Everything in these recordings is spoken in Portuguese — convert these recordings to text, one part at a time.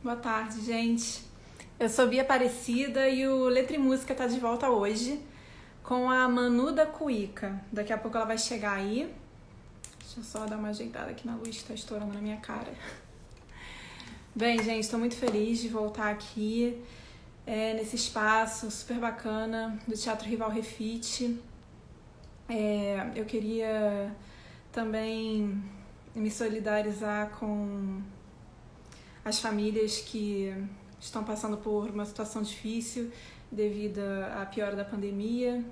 Boa tarde, gente. Eu sou Bia Aparecida e o Letra e Música tá de volta hoje com a Manu da Cuíca. Daqui a pouco ela vai chegar aí. Deixa eu só dar uma ajeitada aqui na luz que tá estourando na minha cara. Bem, gente, estou muito feliz de voltar aqui nesse espaço super bacana do Teatro Rival Refit. Eu queria também me solidarizar com as famílias que estão passando por uma situação difícil devido à piora da pandemia,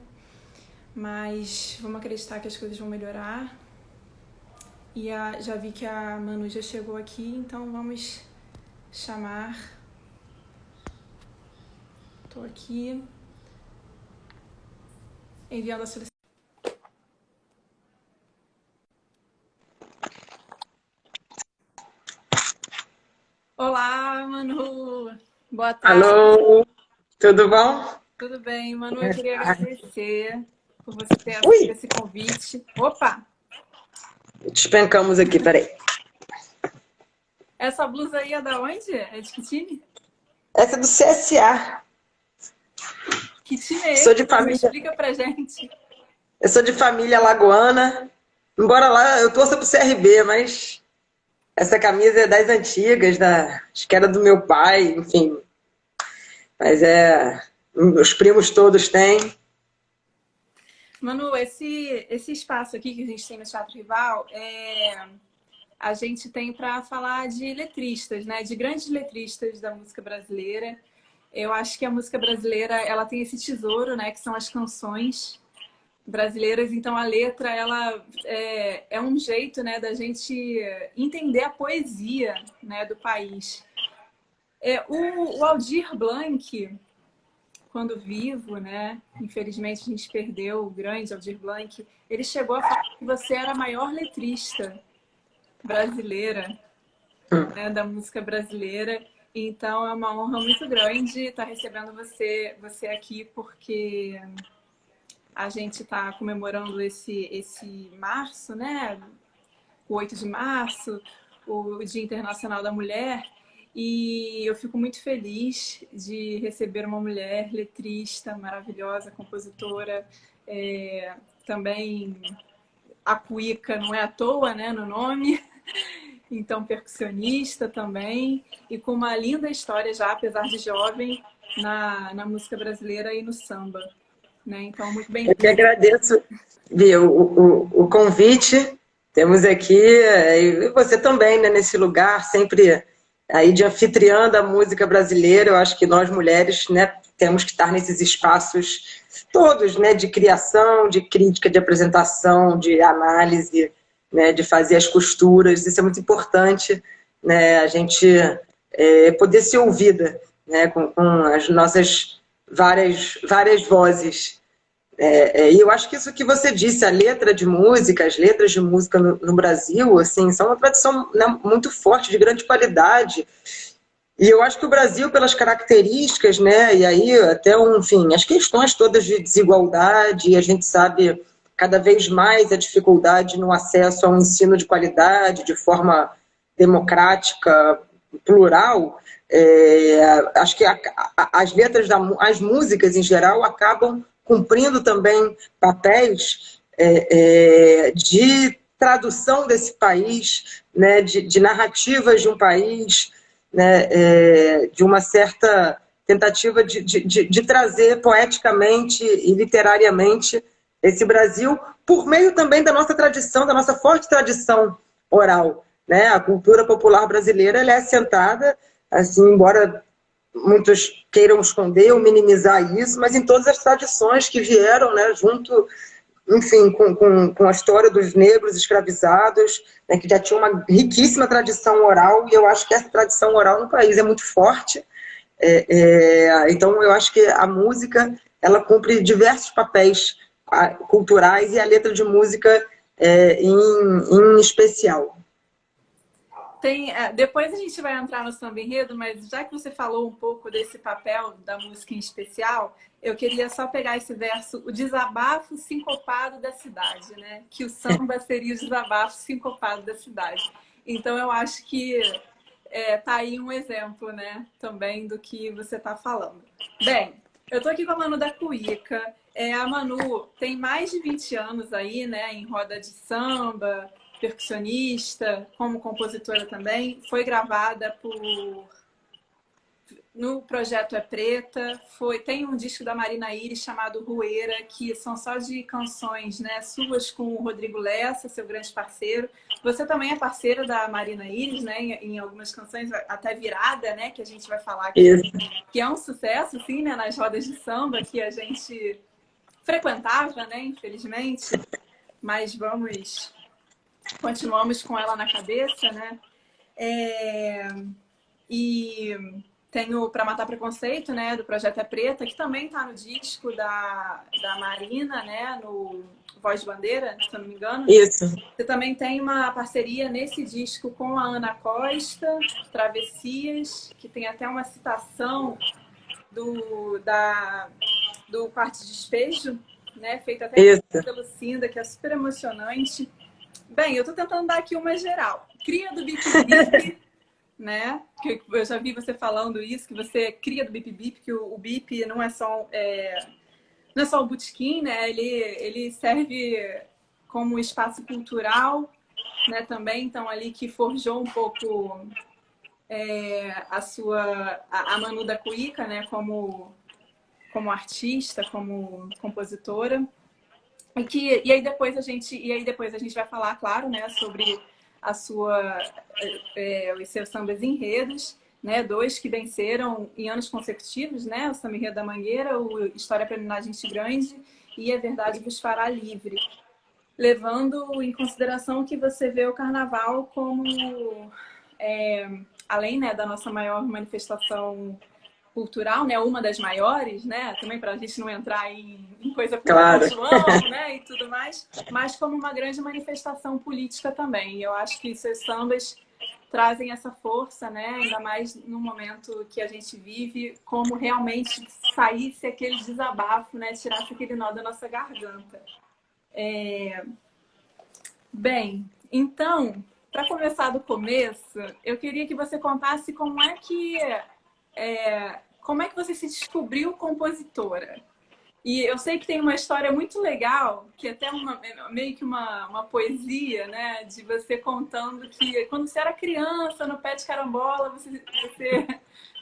mas vamos acreditar que as coisas vão melhorar. E já vi que a Manu já chegou aqui, então vamos chamar. Estou aqui enviando a solicitação. Olá, Manu! Boa tarde. Alô, tudo bom? Tudo bem, Manu? Eu queria agradecer por você ter aceito Ui, esse convite. Opa! despencamos aqui, peraí. Essa blusa aí é da onde? É de que time? Essa é do CSA. Que time é Sou de esse? Me família, explica pra gente. eu sou de família lagoana. Embora lá eu torça pro CRB, mas essa camisa é das antigas, acho que era do meu pai, enfim. Mas os primos todos têm. Manu, esse espaço aqui que a gente tem no Teatro Rival, a gente tem para falar de letristas, né? De grandes letristas da música brasileira. Eu acho que a música brasileira ela tem esse tesouro, né? Que são as canções brasileiras. Então a letra ela é um jeito, né, da gente entender a poesia, né, do país. O Aldir Blanc, quando vivo, né? Infelizmente a gente perdeu o grande Aldir Blanc. Ele chegou a falar que você era a maior letrista brasileira, né, da música brasileira. Então é uma honra muito grande estar recebendo você aqui, porque a gente está comemorando esse março, né? O 8 de março, o Dia Internacional da Mulher. E eu fico muito feliz de receber uma mulher letrista, maravilhosa, compositora, também a cuíca não é à toa, né, no nome, então percussionista também, e com uma linda história já, apesar de jovem, na música brasileira e no samba. Né? Então, muito Eu que bem-vinda. agradeço, Bia, o convite. Temos aqui, e você também, né, nesse lugar, sempre aí de anfitriã da música brasileira. Eu acho que nós mulheres, né, temos que estar nesses espaços todos, né, de criação, de crítica, de apresentação, de análise, né, de fazer as costuras. Isso é muito importante, né, a gente poder ser ouvida, né, com as nossas várias vozes. E eu acho que isso que você disse, a letra de música, as letras de música no Brasil, assim, são uma tradição, né, muito forte, de grande qualidade. E eu acho que o Brasil, pelas características, né, e aí até, enfim, as questões todas de desigualdade, e a gente sabe cada vez mais a dificuldade no acesso a um ensino de qualidade, de forma democrática, plural. Acho que as letras, as músicas em geral, acabam cumprindo também papéis de tradução desse país, né, de narrativas de um país, né, de uma certa tentativa de trazer poeticamente e literariamente esse Brasil, por meio também da nossa tradição, da nossa forte tradição oral. Né? A cultura popular brasileira ela é assentada, assim, embora muitos queiram esconder ou minimizar isso, mas em todas as tradições que vieram, né, junto, enfim, com a história dos negros escravizados, né, que já tinha uma riquíssima tradição oral, e eu acho que essa tradição oral no país é muito forte. Então, eu acho que a música ela cumpre diversos papéis culturais, e a letra de música em especial. Depois a gente vai entrar no samba enredo, mas já que você falou um pouco desse papel da música em especial, eu queria só pegar esse verso, o desabafo sincopado da cidade, né? Que o samba seria o desabafo sincopado da cidade. Então eu acho que tá aí um exemplo, né, também do que você está falando. Bem, eu estou aqui com a Manu da Cuíca. A Manu tem mais de 20 anos aí, né, em roda de samba, percussionista, como compositora também. Foi gravada no Projeto É Preta, tem um disco da Marina Iris chamado Rueira, que são só de canções, né, suas com o Rodrigo Lessa, seu grande parceiro. Você também é parceira da Marina Iris, né, em algumas canções, até Virada, né, que a gente vai falar aqui, Isso. que é um sucesso, sim, né, nas rodas de samba que a gente frequentava, né, infelizmente, mas continuamos com ela na cabeça, né, e tenho Pra Matar Preconceito, né, do Projeto É Preta, que também está no disco da Marina, né, no Voz de Bandeira, se eu não me engano. Isso. Você também tem uma parceria nesse disco com a Ana Costa, Travessias, que tem até uma citação do Quarto de Despejo, né, feita até pelo Cinda, que é super emocionante. Bem, eu estou tentando dar aqui uma geral. Cria do Bip Bip, né? Que eu já vi você falando isso, que você é cria do Bip Bip, que o Bip não é só o botequim, né? Ele serve como espaço cultural, né? Também, então ali que forjou um pouco a Manu da Cuíca, né? Como artista, como compositora. E aí depois a gente vai falar, claro, né? Sobre os seus sambas enredos, né? 2 que venceram em anos consecutivos, né? O Samba Enredo da Mangueira, o História para Minar Gente Grande e A Verdade Vos Fará Livre. Levando em consideração que você vê o carnaval como, além, né, da nossa maior manifestação cultural, né, uma das maiores, né, também para a gente não entrar em coisa como claro. João, né, e tudo mais, mas como uma grande manifestação política também. E eu acho que seus sambas trazem essa força, né, ainda mais no momento que a gente vive, como realmente saísse aquele desabafo, né, tirasse aquele nó da nossa garganta. Bem, então, para começar do começo, eu queria que você contasse como é que você se descobriu compositora. E eu sei que tem uma história muito legal, que é até meio que uma poesia, né? De você contando que quando você era criança, no pé de carambola, você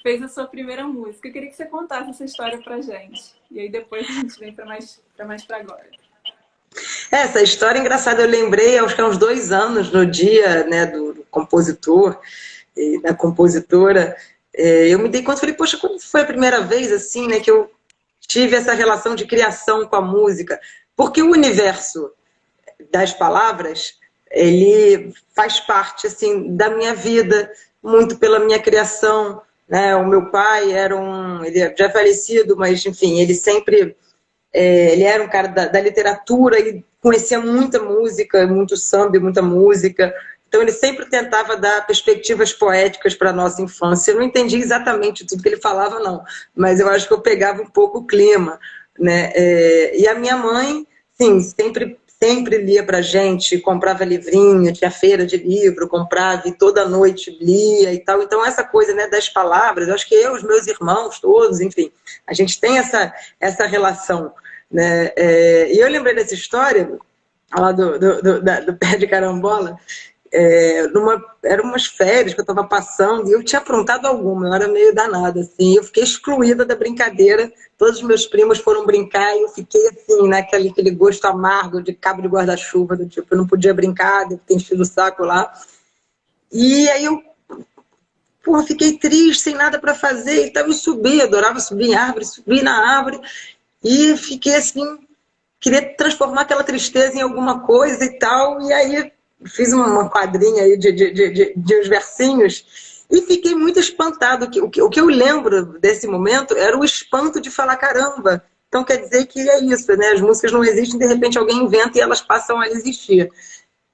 fez a sua primeira música. Eu queria que você contasse essa história pra gente. E aí depois a gente vem para mais para agora. Essa história é engraçada. Eu lembrei, acho que há uns 2 anos, no dia, né, do compositor e da compositora, eu me dei conta, falei, poxa, quando foi a primeira vez assim, né, que eu tive essa relação de criação com a música? Porque o universo das palavras, ele faz parte assim da minha vida, muito pela minha criação, né? O meu pai ele já é falecido, mas enfim, ele sempre ele era um cara da literatura e conhecia muita música, muito samba, muita música. Então ele sempre tentava dar perspectivas poéticas para a nossa infância. Eu não entendi exatamente tudo que ele falava, não, mas eu acho que eu pegava um pouco o clima, né? E a minha mãe, sim, sempre lia para a gente, comprava livrinho, tinha feira de livro, comprava e toda noite lia e tal. Então essa coisa, né, das palavras, eu acho que os meus irmãos todos, enfim, a gente tem essa relação, né? E eu lembrei dessa história lá do pé de carambola. Eram umas férias que eu estava passando e eu tinha aprontado alguma, eu era meio danada, assim, eu fiquei excluída da brincadeira, todos os meus primos foram brincar e eu fiquei assim, aquele gosto amargo de cabo de guarda-chuva, do tipo, eu não podia brincar, devo ter enchido o saco lá. E aí eu fiquei triste, sem nada para fazer, então eu subi, adorava subir em árvore, subi na árvore e fiquei assim, queria transformar aquela tristeza em alguma coisa e tal, e aí fiz uma quadrinha aí de uns versinhos e fiquei muito espantado. O que eu lembro desse momento era o espanto de falar, caramba, então quer dizer que é isso, né? As músicas não existem, de repente alguém inventa e elas passam a existir.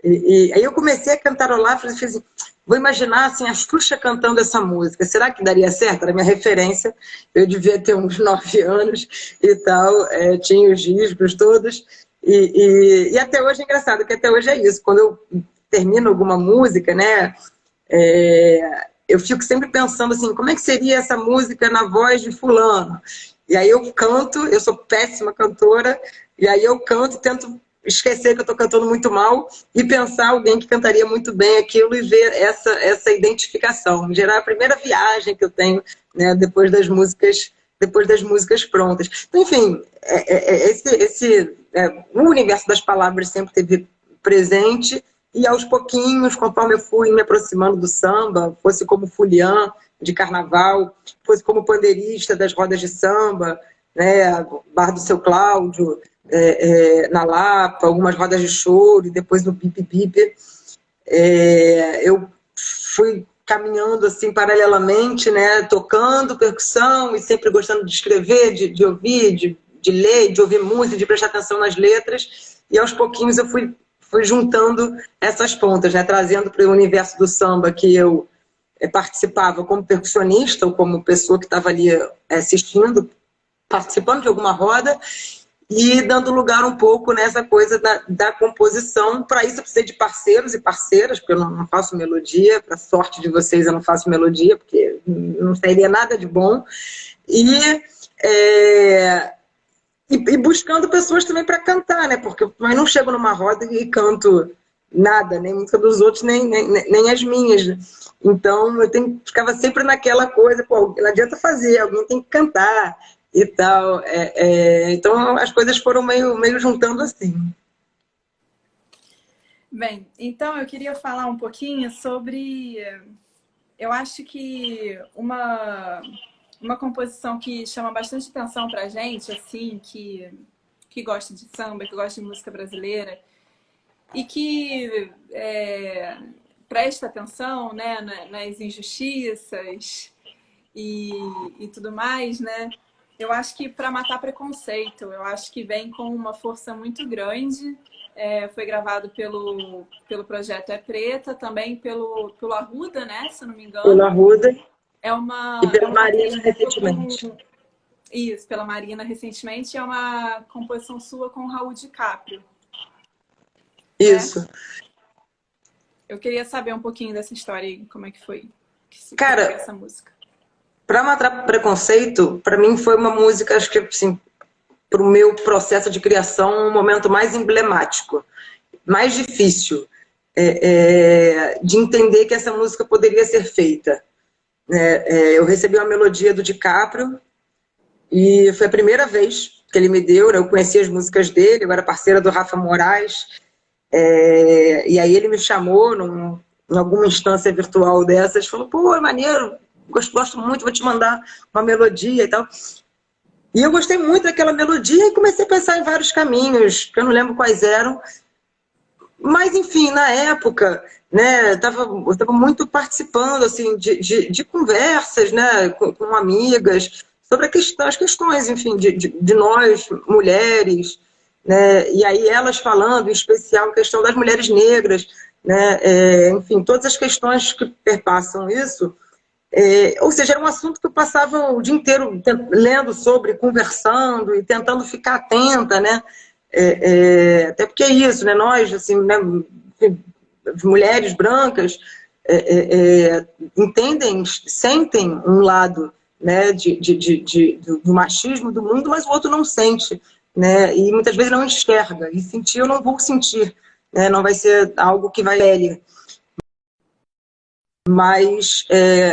E aí eu comecei a cantarolar, falei assim, vou imaginar assim, a Xuxa cantando essa música, será que daria certo? Era minha referência, eu devia ter uns 9 anos e tal, tinha os discos todos. E até hoje é engraçado, que até hoje é isso. Quando eu termino alguma música, né, eu fico sempre pensando assim, como é que seria essa música na voz de fulano? E aí eu canto, eu sou péssima cantora, e aí eu canto, tento esquecer que eu estou cantando muito mal e pensar alguém que cantaria muito bem aquilo e ver essa identificação. Gerar a primeira viagem que eu tenho, né, depois das músicas prontas. Então, enfim, o universo das palavras sempre teve presente e aos pouquinhos, conforme eu fui me aproximando do samba, fosse como fuliã de carnaval, fosse como pandeirista das rodas de samba, né, Bar do Seu Cláudio, na Lapa, algumas rodas de choro, e depois no Bip Bip, eu fui caminhando assim paralelamente, né, tocando percussão e sempre gostando de escrever, de ouvir, de ler, de ouvir música, de prestar atenção nas letras, e aos pouquinhos eu fui juntando essas pontas, né, trazendo para o universo do samba que eu participava como percussionista ou como pessoa que estava ali assistindo, participando de alguma roda, e dando lugar um pouco nessa coisa da composição. Para isso eu precisei de parceiros e parceiras, porque eu não faço melodia, para sorte de vocês eu não faço melodia, porque não sairia nada de bom. E buscando pessoas também para cantar, né? Porque eu não chego numa roda e canto nada, nem música dos outros, nem as minhas. Então eu ficava sempre naquela coisa, pô, não adianta fazer, alguém tem que cantar e tal. Então as coisas foram meio juntando assim. Bem, então eu queria falar um pouquinho sobre... Eu acho que uma composição que chama bastante atenção pra gente, assim, que gosta de samba, que gosta de música brasileira, e que presta atenção, né, nas injustiças e tudo mais, né? Eu acho que Pra Matar Preconceito, eu acho que vem com uma força muito grande. Foi gravado pelo projeto É Preta, também pelo Arruda, né? Se eu não me engano. Pelo Arruda. E pela Uma Marina recentemente. Isso, pela Marina recentemente. É uma composição sua com o Raul DiCaprio. Isso. Né? Eu queria saber um pouquinho dessa história aí, como é que foi Cara, essa música. Pra Matar Preconceito, para mim foi uma música, acho que assim, para o meu processo de criação, um momento mais emblemático, mais difícil de entender que essa música poderia ser feita. Eu recebi uma melodia do DiCaprio e foi a primeira vez que ele me deu, né? Eu conhecia as músicas dele, eu era parceira do Rafa Moraes, e aí ele me chamou em alguma instância virtual dessas, falou, pô, é maneiro, gosto muito, vou te mandar uma melodia e tal. E eu gostei muito daquela melodia e comecei a pensar em vários caminhos, que eu não lembro quais eram. Mas, enfim, na época, né, eu estava muito participando assim, de conversas, né, com amigas sobre as questões, enfim, de nós, mulheres, né, e aí elas falando, em especial, a questão das mulheres negras, né, enfim, todas as questões que perpassam isso. Ou seja, era um assunto que eu passava o dia inteiro lendo sobre, conversando e tentando ficar atenta, né? Até porque é isso, né? Nós, assim, né, mulheres brancas, entendem, sentem um lado, né, do machismo do mundo, mas o outro não sente, né? E muitas vezes não enxerga. E sentir eu não vou sentir, né? Não vai ser algo que vai ele. Mas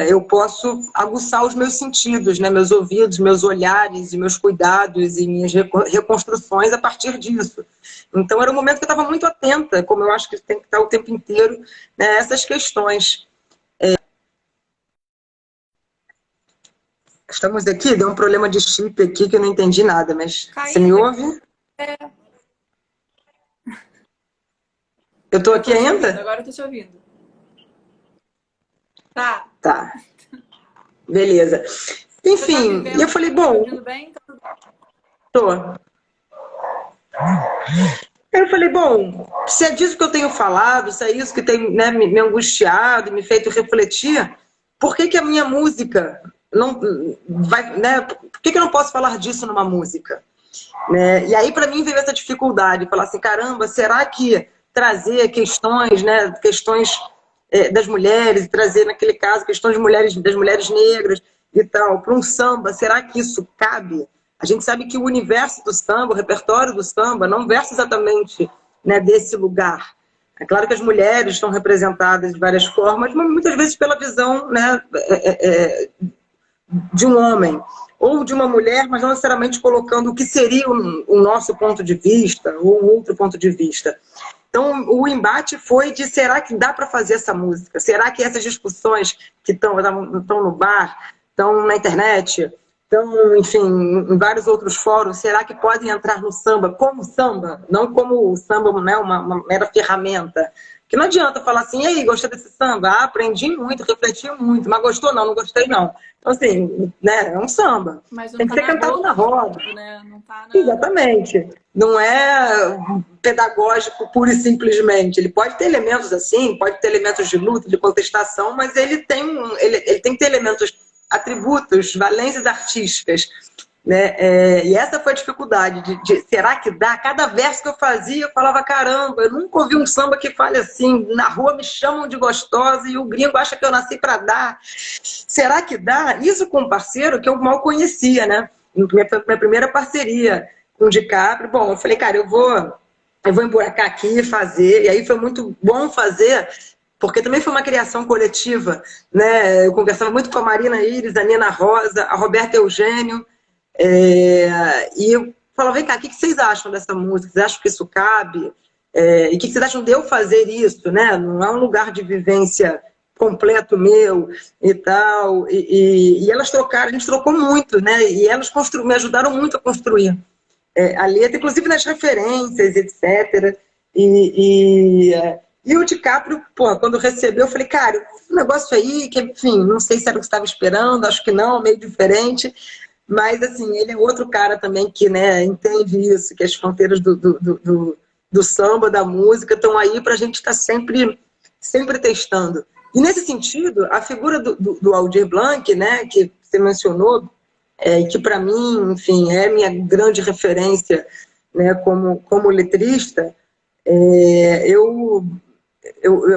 eu posso aguçar os meus sentidos, né? Meus ouvidos, meus olhares, e meus cuidados e minhas reconstruções a partir disso. Então era um momento que eu estava muito atenta, como eu acho que tem que estar o tempo inteiro, né, essas questões. Estamos aqui, deu um problema de chip aqui que eu não entendi nada, mas você me ouve? Eu estou aqui ainda? Agora eu estou te ouvindo. Tá. Beleza. Enfim, e eu falei, bom... Tô. Eu falei, bom, se é disso que eu tenho falado, se é isso que tem, né, me angustiado e me feito refletir, por que a minha música não vai, né, por que eu não posso falar disso numa música? Né? E aí, para mim, veio essa dificuldade, falar assim, caramba, será que trazer questões, né, questões das mulheres, e trazer, naquele caso, questões das mulheres negras e tal, para um samba, será que isso cabe? A gente sabe que o universo do samba, o repertório do samba, não versa exatamente, né, desse lugar. É claro que as mulheres estão representadas de várias formas, mas muitas vezes pela visão, né, de um homem ou de uma mulher, mas não necessariamente colocando o que seria o nosso ponto de vista ou um outro ponto de vista. Então, o embate foi de será que dá para fazer essa música? Será que essas discussões que estão no bar, estão na internet, estão, enfim, em vários outros fóruns, será que podem entrar no samba como samba? Não como o samba, né, uma mera ferramenta. Que não adianta falar assim, e aí, gostou desse samba? Ah, aprendi muito, refleti muito, mas gostou não, não gostei não. Então, assim, né, é um samba. Mas não tem que tá ser cantado na roda. Né? Não tá na... Exatamente. Não é pedagógico pura e simplesmente. Ele pode ter elementos assim, pode ter elementos de luta, de contestação, mas ele tem que ter elementos, atributos, valências artísticas. Né? E essa foi a dificuldade de será que dá? Cada verso que eu fazia, eu falava, caramba, eu nunca ouvi um samba que fale assim, na rua me chamam de gostosa e o gringo acha que eu nasci para dar. Será que dá? Isso com um parceiro que eu mal conhecia, né? Minha primeira parceria com o DiCaprio. Bom, eu falei, cara, eu vou emburacar aqui e fazer. E aí foi muito bom fazer, porque também foi uma criação coletiva, né? Eu conversava muito com a Marina Iris, a Nina Rosa, a Roberta Eugênio, e eu falava, vem cá, o que vocês acham dessa música? Vocês acham que isso cabe? E o que vocês acham de eu fazer isso? Né? Não é um lugar de vivência completo meu e tal. E elas trocaram, a gente trocou muito, né? E elas me ajudaram muito a construir a letra, inclusive nas referências, etc. E o DiCaprio, pô, quando recebeu, eu falei, cara, um negócio aí que, enfim, não sei se era o que você estava esperando, acho que não, meio diferente. Mas, assim, ele é outro cara também que, né, entende isso, que as fronteiras do samba, da música, estão aí para a gente estar sempre testando. E, nesse sentido, a figura do Aldir Blanc, né, que você mencionou, que para mim, enfim, é minha grande referência, né, como letrista, eu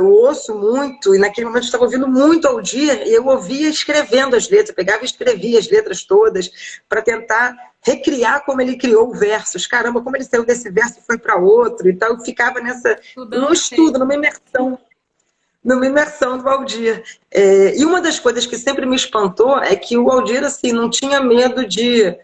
ouço muito, e naquele momento eu estava ouvindo muito Aldir, e eu ouvia escrevendo as letras, eu pegava e escrevia as letras todas, para tentar recriar como ele criou versos. Caramba, como ele saiu desse verso e foi para outro, e tal. Eu ficava num estudo, numa imersão do Aldir. E uma das coisas que sempre me espantou é que o Aldir, assim, não tinha medo de,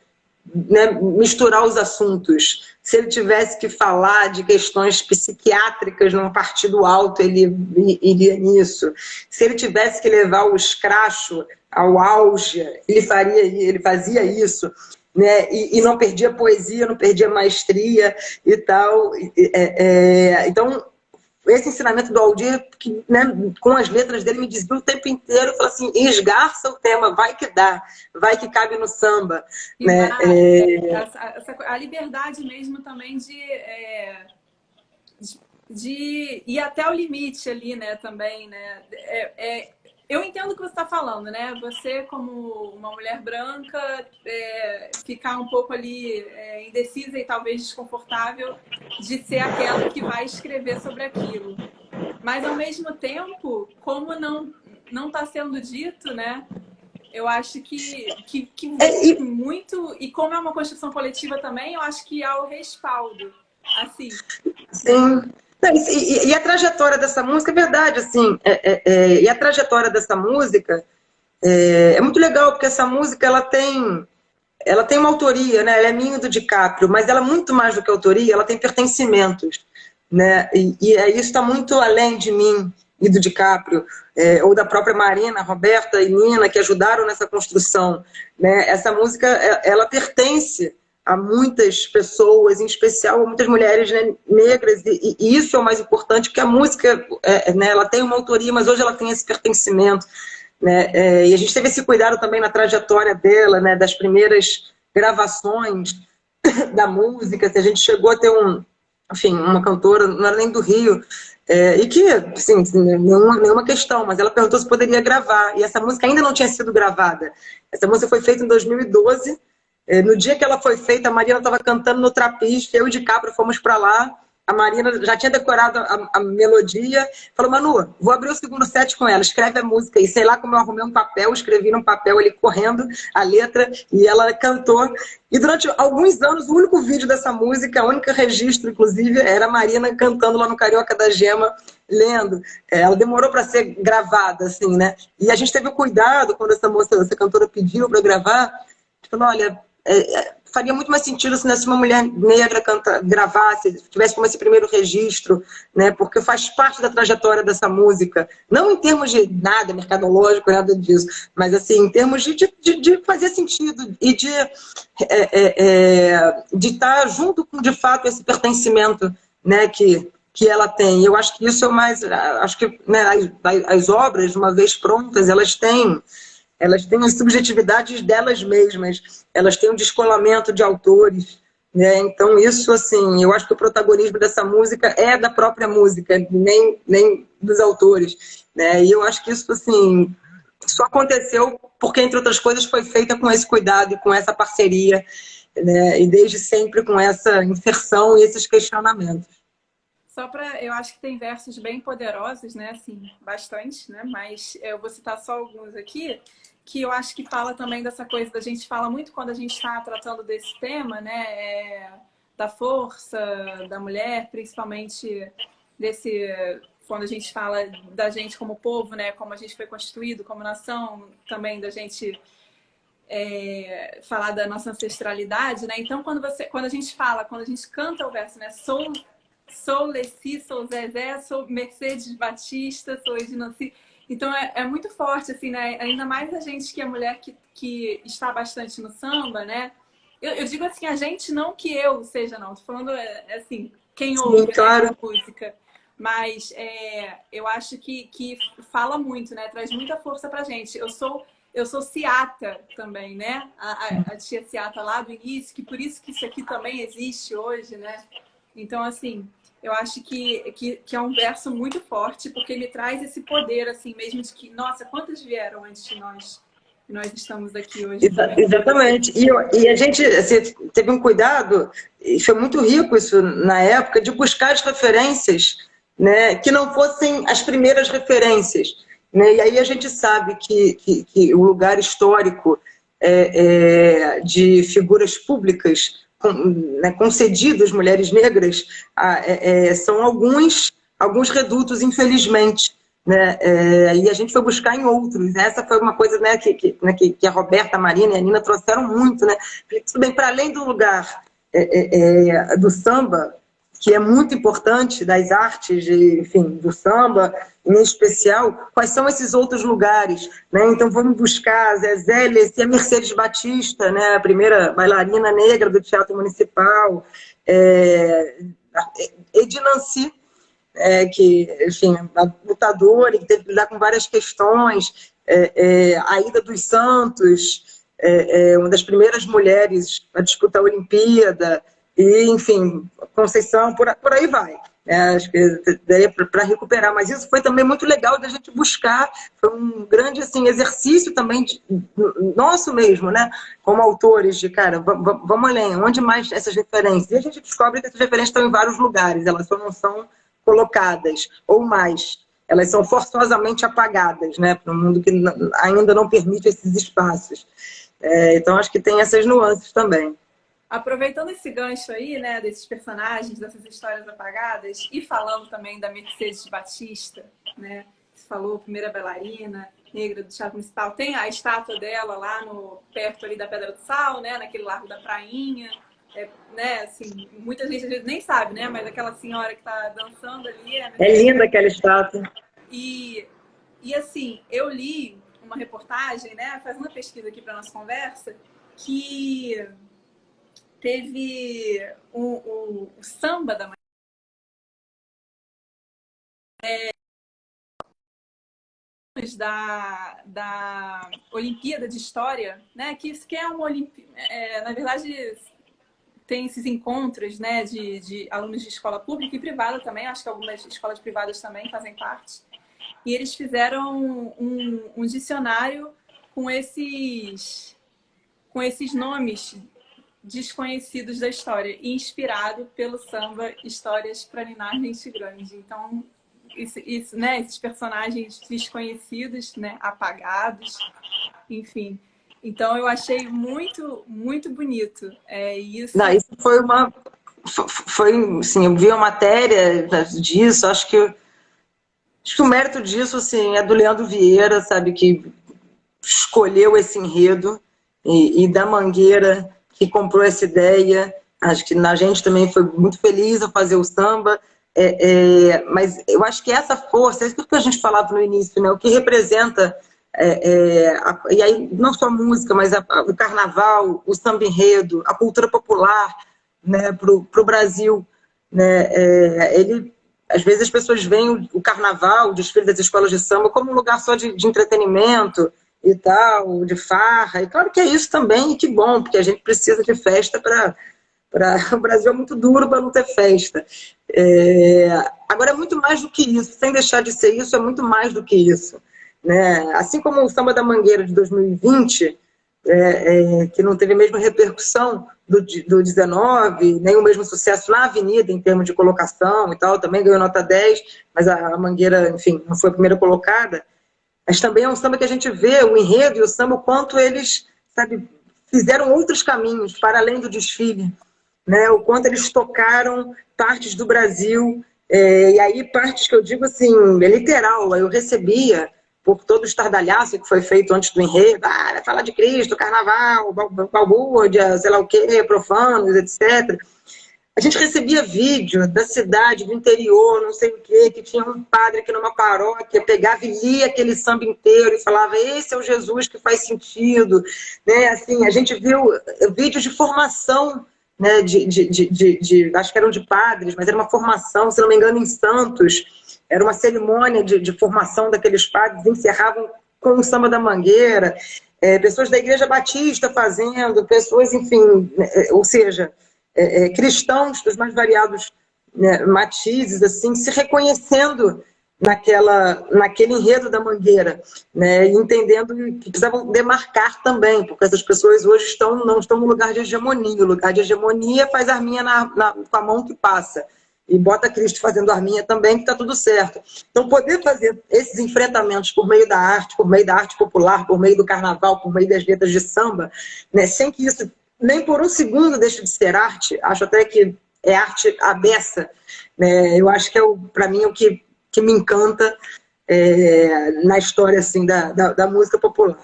né, misturar os assuntos. Se ele tivesse que falar de questões psiquiátricas num partido alto, ele iria nisso. Se ele tivesse que levar o escracho ao auge, ele fazia isso, né? E não perdia poesia, não perdia maestria e tal. Então, esse ensinamento do Aldir, que, né, com as letras dele, me dizia o tempo inteiro, falou assim, esgarça o tema, vai que dá, vai que cabe no samba. Né? A liberdade mesmo também de ir até o limite ali, né, também, né? Eu entendo o que você está falando, né? Você, como uma mulher branca, ficar um pouco ali indecisa e talvez desconfortável de ser aquela que vai escrever sobre aquilo. Mas, ao mesmo tempo, como não está sendo dito, né? Eu acho que muito... E como é uma construção coletiva também, eu acho que há o respaldo. Assim. Sim. E a trajetória dessa música, é verdade, assim, e a trajetória dessa música é muito legal, porque essa música ela tem uma autoria, né? Ela é minha e do DiCaprio, mas ela, muito mais do que autoria, ela tem pertencimentos, né? E isso está muito além de mim e do DiCaprio, ou da própria Marina, Roberta e Nina, que ajudaram nessa construção, né? Essa música, ela pertence a muitas pessoas, em especial a muitas mulheres, né, negras, e isso é o mais importante, que a música, né, ela tem uma autoria, mas hoje ela tem esse pertencimento, né, e a gente teve esse cuidado também na trajetória dela, né, das primeiras gravações da música, que a gente chegou a ter uma cantora, não era nem do Rio, e que, assim, nenhuma questão, mas ela perguntou se poderia gravar, e essa música ainda não tinha sido gravada. Essa música foi feita em 2012, no dia que ela foi feita, a Marina estava cantando no Trapiche, eu e o DiCaprio fomos para lá, a Marina já tinha decorado a melodia, falou, Manu, vou abrir o segundo set com ela, escreve a música. E sei lá como eu arrumei um papel, escrevi num papel ali correndo a letra, e ela cantou. E durante alguns anos, o único vídeo dessa música, o único registro, inclusive, era a Marina cantando lá no Carioca da Gema, lendo. Ela demorou para ser gravada, assim, né? E a gente teve o cuidado, quando essa cantora pediu para gravar, a gente falou, olha, faria muito mais sentido se uma mulher negra gravasse, tivesse como esse primeiro registro, né? Porque faz parte da trajetória dessa música. Não em termos de nada mercadológico, nada disso, mas assim, em termos de fazer sentido e de estar junto com, de fato, esse pertencimento, né, que ela tem. Eu acho que isso é o mais... Acho que, né, as obras, uma vez prontas, elas têm as subjetividades delas mesmas, elas têm um descolamento de autores, né? Então isso, assim, eu acho que o protagonismo dessa música é da própria música, nem dos autores, né? E eu acho que isso, assim, só aconteceu porque, entre outras coisas, foi feita com esse cuidado e com essa parceria, né? E desde sempre com essa inserção e esses questionamentos. Só para, eu acho que tem versos bem poderosos, né? Assim, bastante, né? Mas eu vou citar só alguns aqui, que eu acho que fala também dessa coisa da gente fala muito quando a gente está tratando desse tema, né? Da força da mulher, principalmente desse quando a gente fala da gente como povo, né? Como a gente foi constituído como nação, também da gente falar da nossa ancestralidade, né? Então quando a gente fala, quando a gente canta o verso, né? Sou Leci, sou Zezé, sou Mercedes Batista, sou Edinanci. Então é muito forte, assim, né? Ainda mais a gente que é mulher que está bastante no samba, né? Eu digo assim, a gente, não que eu seja, não. Tô falando, assim, quem ouve, Sim, claro. né, a música. Mas eu acho que fala muito, né? Traz muita força pra gente. Eu sou Ciata também, né? A tia Ciata lá do início, que por isso que isso aqui também existe hoje, né? Então, assim, eu acho que é um verso muito forte, porque me traz esse poder, assim, mesmo de que, nossa, quantas vieram antes de nós? E nós estamos aqui hoje também. Exatamente. E a gente assim, teve um cuidado, e foi muito rico isso na época, de buscar as referências, né, que não fossem as primeiras referências. Né? E aí a gente sabe que o lugar histórico de figuras públicas né, concedido às mulheres negras são alguns redutos, infelizmente. Né? E a gente foi buscar em outros. Essa foi uma coisa, né, que a Roberta, a Marina e a Nina trouxeram muito. Né? Tudo bem, para além do lugar do samba, que é muito importante, das artes, enfim, do samba, em especial, quais são esses outros lugares? Né? Então vamos buscar a Zezé, Leci, a Mercedes Batista, né? A primeira bailarina negra do Teatro Municipal, Edinanci, que, enfim, a lutadora, que teve que lidar com várias questões, Aida dos Santos, uma das primeiras mulheres a disputar a Olimpíada, e, enfim, Conceição, por aí vai. Acho que daria para recuperar, mas isso foi também muito legal da gente buscar, foi um grande assim, exercício também nosso mesmo, né? Como autores, de cara, vamos além, onde mais essas referências? E a gente descobre que essas referências estão em vários lugares, elas só não são colocadas, ou mais. Elas são forçosamente apagadas, né, para um mundo que ainda não permite esses espaços. Então, acho que tem essas nuances também. Aproveitando esse gancho aí, né, desses personagens, dessas histórias apagadas, e falando também da Mercedes Batista, né, você falou, primeira bailarina negra do Teatro Municipal, tem a estátua dela lá perto ali da Pedra do Sal, né, naquele Largo da Prainha, né, assim, muita gente às vezes nem sabe, né, mas aquela senhora que está dançando ali... É linda aquela estátua. E assim, eu li uma reportagem, né, fazendo uma pesquisa aqui para nossa conversa, que teve o samba da da Olimpíada de História, né? Que isso que é uma Olimpíada, na verdade tem esses encontros, né, de alunos de escola pública e privada também, acho que algumas escolas privadas também fazem parte, e eles fizeram um dicionário com esses nomes desconhecidos da história, inspirado pelo samba Histórias para Ninar Gente Grande. Então, né, esses personagens desconhecidos, né, apagados, enfim. Então, eu achei muito, muito bonito. Não, isso foi uma... Foi, assim, eu vi a matéria disso, acho que o mérito disso, assim, é do Leandro Vieira, sabe, que escolheu esse enredo, e da Mangueira, que comprou essa ideia. Acho que a gente também foi muito feliz a fazer o samba, mas eu acho que essa força, é isso que a gente falava no início, né, o que representa, e aí não só a música, mas o carnaval, o samba enredo, a cultura popular, né, para o Brasil, né, ele... Às vezes as pessoas veem o carnaval, o desfile das escolas de samba, como um lugar só de entretenimento e tal, de farra. E claro que é isso também, e que bom, porque a gente precisa de festa para... O Brasil é muito duro para não ter festa. Agora, é muito mais do que isso. Sem deixar de ser isso, é muito mais do que isso. Né? Assim como o Samba da Mangueira de 2020, que não teve a mesma repercussão do 19, nem o mesmo sucesso na Avenida, em termos de colocação e tal, também ganhou nota 10, mas a Mangueira, enfim, não foi a primeira colocada. Mas também é um samba que a gente vê, o enredo e o samba, o quanto eles, sabe, fizeram outros caminhos para além do desfile, né? O quanto eles tocaram partes do Brasil, e aí partes que eu digo assim, é literal, eu recebia por todo o estardalhaço que foi feito antes do enredo, vai falar de Cristo, carnaval, balbúrdia, sei lá o quê, profanos, etc. A gente recebia vídeo da cidade, do interior, não sei o quê, que tinha um padre aqui numa paróquia, pegava e lia aquele samba inteiro e falava, esse é o Jesus que faz sentido. Né? Assim, a gente viu vídeos de formação, né, acho que eram de padres, mas era uma formação, se não me engano, em Santos. Era uma cerimônia de formação daqueles padres, encerravam com o Samba da Mangueira, pessoas da Igreja Batista fazendo, pessoas, enfim, ou seja, cristãos dos mais variados, né, matizes, assim, se reconhecendo naquele enredo da Mangueira, né, e entendendo que precisavam demarcar também, porque essas pessoas hoje não estão no lugar de hegemonia. O lugar de hegemonia faz arminha com a mão que passa. E bota Cristo fazendo arminha também, que está tudo certo. Então, poder fazer esses enfrentamentos por meio da arte popular, por meio do carnaval, por meio das letras de samba, né, sem que isso nem por um segundo deixe de ser arte, acho até que é arte à beça, né, eu acho que para mim, o que me encanta na história assim, da música popular.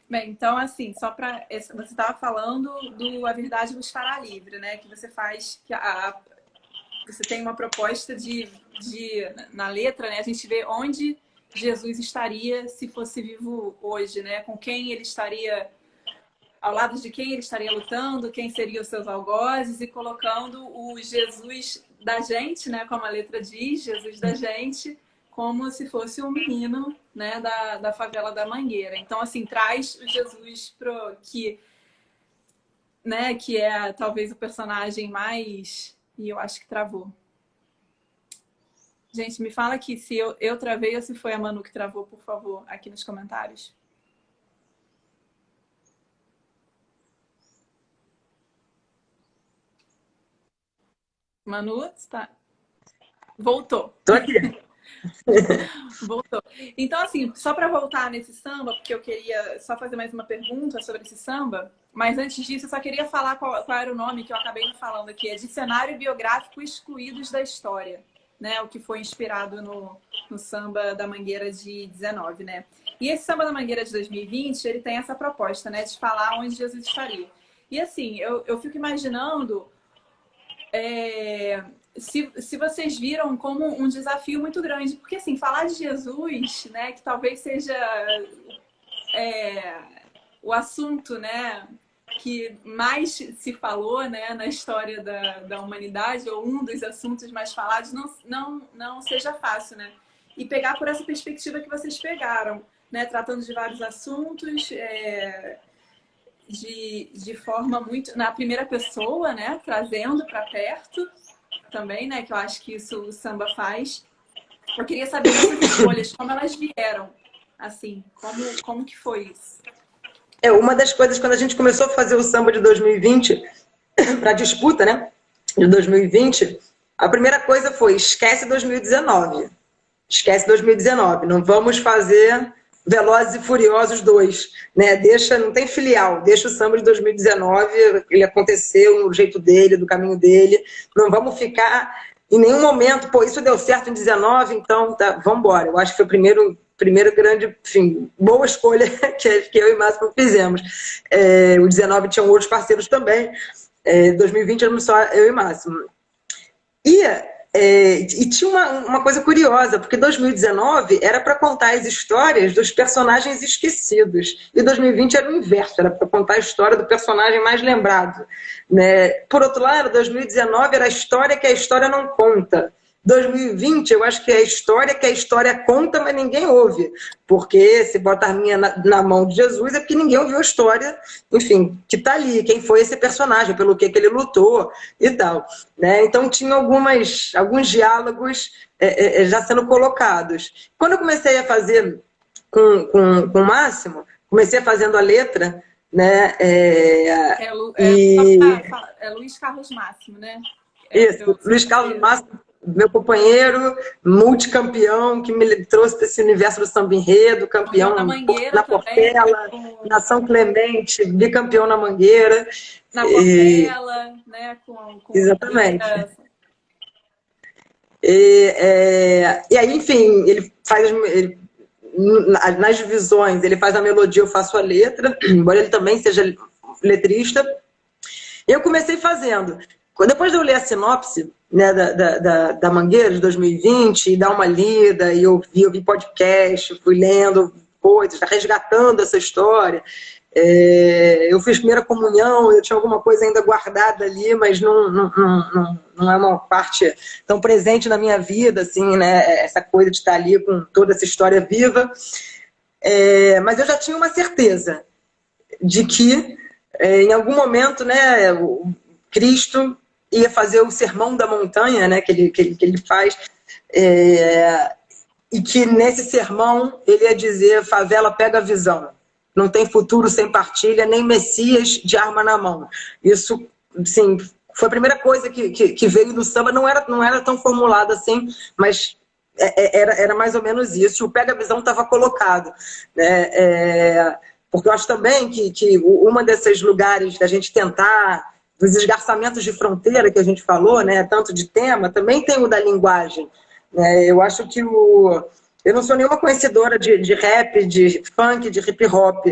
Bem, então, assim, só para... Você estava falando do A Verdade Vos Fará Livre, né? Que você faz... Você tem uma proposta na letra, né? A gente vê onde Jesus estaria se fosse vivo hoje, né? Com quem ele estaria, ao lado de quem ele estaria lutando, quem seriam os seus algozes, e colocando o Jesus da gente, né? Como a letra diz, Jesus da gente, como se fosse um menino, né? Da favela da Mangueira. Então, assim, traz o Jesus né? Que é talvez o personagem mais... E eu acho que travou. Gente, me fala aqui se eu travei ou se foi a Manu que travou, por favor, aqui nos comentários. Manu, está... Voltou. Tô aqui. Voltou. Então, assim, só para voltar nesse samba, porque eu queria só fazer mais uma pergunta sobre esse samba, mas antes disso, eu só queria falar qual era o nome que eu acabei não falando aqui. É Dicionário Biográfico Excluídos da História, né? O que foi inspirado no samba da Mangueira de 19, né? E esse samba da Mangueira de 2020, ele tem essa proposta, né? De falar onde Jesus estaria. E assim, eu fico imaginando... Se vocês viram como um desafio muito grande, porque assim, falar de Jesus, né, que talvez seja o assunto, né, que mais se falou, né, na história da humanidade, ou um dos assuntos mais falados, não seja fácil, né? E pegar por essa perspectiva que vocês pegaram, né, tratando de vários assuntos, de forma muito na primeira pessoa, né, trazendo para perto também, né, que eu acho que isso o samba faz. Eu queria saber dessas escolhas, como elas vieram, assim, como que foi isso? Uma das coisas, quando a gente começou a fazer o samba de 2020, para a disputa, né, de 2020, a primeira coisa foi, esquece 2019. Esquece 2019, não vamos fazer Velozes e Furiosos 2, né? Deixa, não tem filial, deixa o samba de 2019, ele aconteceu no jeito dele, do caminho dele, não vamos ficar em nenhum momento, pô, isso deu certo em 19, então tá, vamos embora. Eu acho que foi o primeiro grande, enfim, boa escolha que eu e Máximo fizemos. O 19 tinham outros parceiros também, 2020 éramos só eu e Máximo. E tinha uma coisa curiosa, porque 2019 era para contar as histórias dos personagens esquecidos. E 2020 era o inverso, era para contar a história do personagem mais lembrado. Né? Por outro lado, 2019 era a história que a história não conta. 2020, eu acho que é a história conta, mas ninguém ouve. Porque se bota a minha na mão de Jesus é porque ninguém ouviu a história, enfim, que está ali, quem foi esse personagem, pelo que ele lutou e tal. Né? Então tinha alguns diálogos já sendo colocados. Quando eu comecei a fazer com o Máximo, comecei fazendo a letra, né? Luiz Carlos Máximo, né? Isso, Luiz Carlos Máximo, meu companheiro, multicampeão, que me trouxe para esse universo do samba enredo, campeão na Portela, na São Clemente, bicampeão na Mangueira. Na Portela, né? Exatamente. E aí, enfim, ele faz... nas divisões, ele faz a melodia, eu faço a letra, embora ele também seja letrista. Eu comecei fazendo... Depois de eu ler a sinopse, né, da Mangueira de 2020, e dar uma lida, e ouvi podcast, fui lendo coisas, resgatando essa história. Eu fiz primeira comunhão, eu tinha alguma coisa ainda guardada ali, mas não é uma parte tão presente na minha vida, assim, né, essa coisa de estar ali com toda essa história viva. Mas eu já tinha uma certeza de que, em algum momento, né, o Cristo ia fazer o Sermão da Montanha, né, que ele faz, e que nesse sermão ele ia dizer: favela, pega a visão, não tem futuro sem partilha, nem Messias de arma na mão. Isso, sim, foi a primeira coisa que veio do samba, não era tão formulado assim, mas era mais ou menos isso, e o pega a visão estava colocado, né, porque eu acho também que uma desses lugares da gente tentar, dos esgarçamentos de fronteira que a gente falou, né, tanto de tema, também tem o da linguagem. Eu acho que eu não sou nenhuma conhecedora de rap, de funk, de hip hop,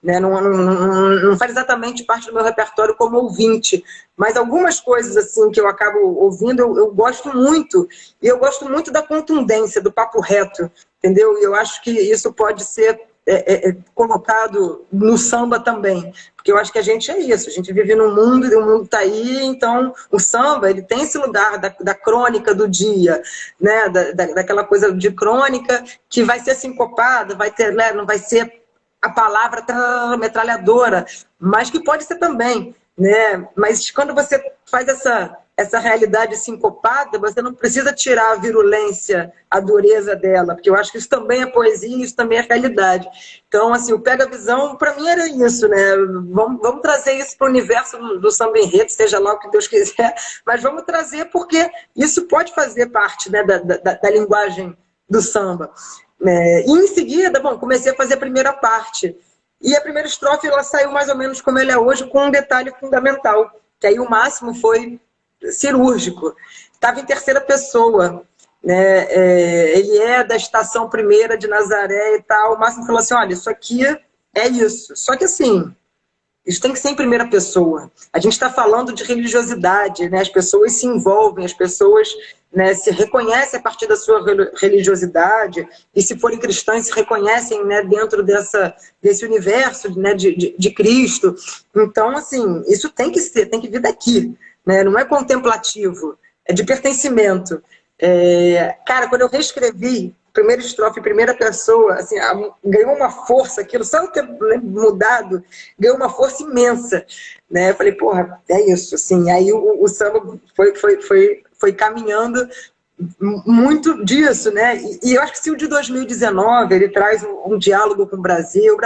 né, não faz exatamente parte do meu repertório como ouvinte, mas algumas coisas assim que eu acabo ouvindo, eu gosto muito, e eu gosto muito da contundência, do papo reto, entendeu? E eu acho que isso pode ser colocado no samba também, porque eu acho que a gente é isso, a gente vive num mundo e o mundo está aí, então o samba ele tem esse lugar da crônica do dia, né, daquela coisa de crônica que vai ser sincopada, vai ter, né, não vai ser a palavra metralhadora, mas que pode ser também, né? Mas quando você faz essa realidade sincopada, você não precisa tirar a virulência, a dureza dela, porque eu acho que isso também é poesia, isso também é realidade. Então, assim, o Pega a Visão, para mim era isso, né? Vamos trazer isso para o universo do samba enredo, seja lá o que Deus quiser, mas vamos trazer porque isso pode fazer parte, né, da linguagem do samba. E em seguida, bom, comecei a fazer a primeira parte. E a primeira estrofe ela saiu mais ou menos como ela é hoje, com um detalhe fundamental, que aí o Máximo foi cirúrgico. Estava em terceira pessoa, né? Ele é da estação primeira de Nazaré e tal. O Máximo falou assim: olha, isso aqui é isso. Só que assim, isso tem que ser em primeira pessoa. A gente está falando de religiosidade, né? As pessoas se envolvem, as pessoas, né, se reconhecem a partir da sua religiosidade, e se forem cristãs, se reconhecem, né, dentro desse universo, né, de Cristo. Então, assim, isso tem que vir daqui, né? Não é contemplativo, é de pertencimento. Cara, quando eu reescrevi primeira estrofe, primeira pessoa, assim, ganhou uma força, aquilo, só eu ter mudado, ganhou uma força imensa, né? Eu falei, porra, é isso, assim. Aí o samba foi caminhando muito disso, né? E eu acho que se o de 2019 ele traz um diálogo com o Brasil,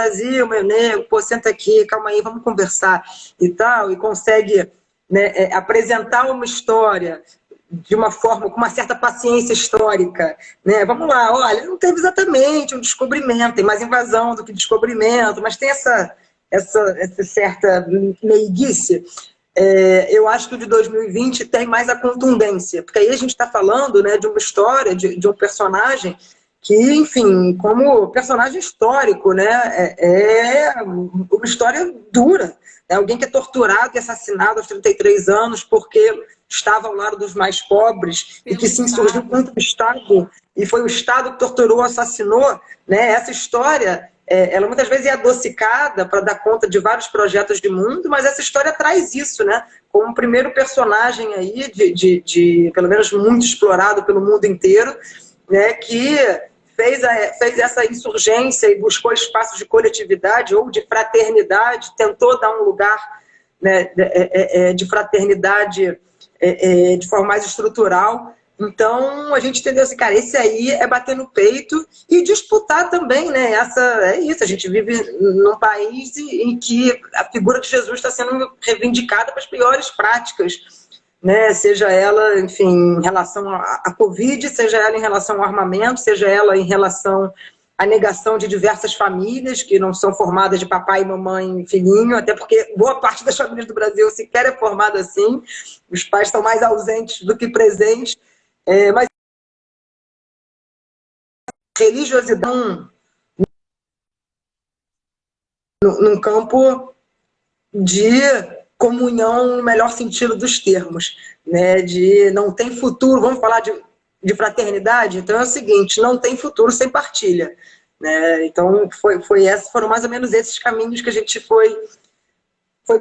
meu nego, pô, senta aqui, calma aí, vamos conversar e tal, e consegue, né, apresentar uma história de uma forma, com uma certa paciência histórica, né? Vamos lá, olha, não teve exatamente um descobrimento, tem mais invasão do que descobrimento, mas tem essa certa meiguice. Eu acho que o de 2020 tem mais a contundência, porque aí a gente está falando, né, de uma história, de um personagem que, enfim, como personagem histórico, né, é uma história dura. É alguém que é torturado e assassinado aos 33 anos porque estava ao lado dos mais pobres e que se insurgiu contra o Estado, e foi o Estado que torturou, assassinou, né? Essa história, ela muitas vezes é adocicada para dar conta de vários projetos de mundo, mas essa história traz isso, né? Como um primeiro personagem aí, pelo menos muito explorado pelo mundo inteiro, né? Que fez essa insurgência e buscou espaços de coletividade ou de fraternidade, tentou dar um lugar, né, de fraternidade de forma mais estrutural. Então, a gente entendeu assim, cara, esse aí é bater no peito e disputar também, né? É isso, a gente vive num país em que a figura de Jesus está sendo reivindicada para as piores práticas, né? Seja ela, enfim, em relação à Covid, seja ela em relação ao armamento, seja ela em relação à negação de diversas famílias que não são formadas de papai, mamãe e filhinho, até porque boa parte das famílias do Brasil sequer é formada assim, os pais estão mais ausentes do que presentes, mas religiosidade num campo de comunhão no melhor sentido dos termos, né? De não tem futuro, vamos falar de fraternidade, então é o seguinte, não tem futuro sem partilha, né? Então foram mais ou menos esses caminhos que a gente foi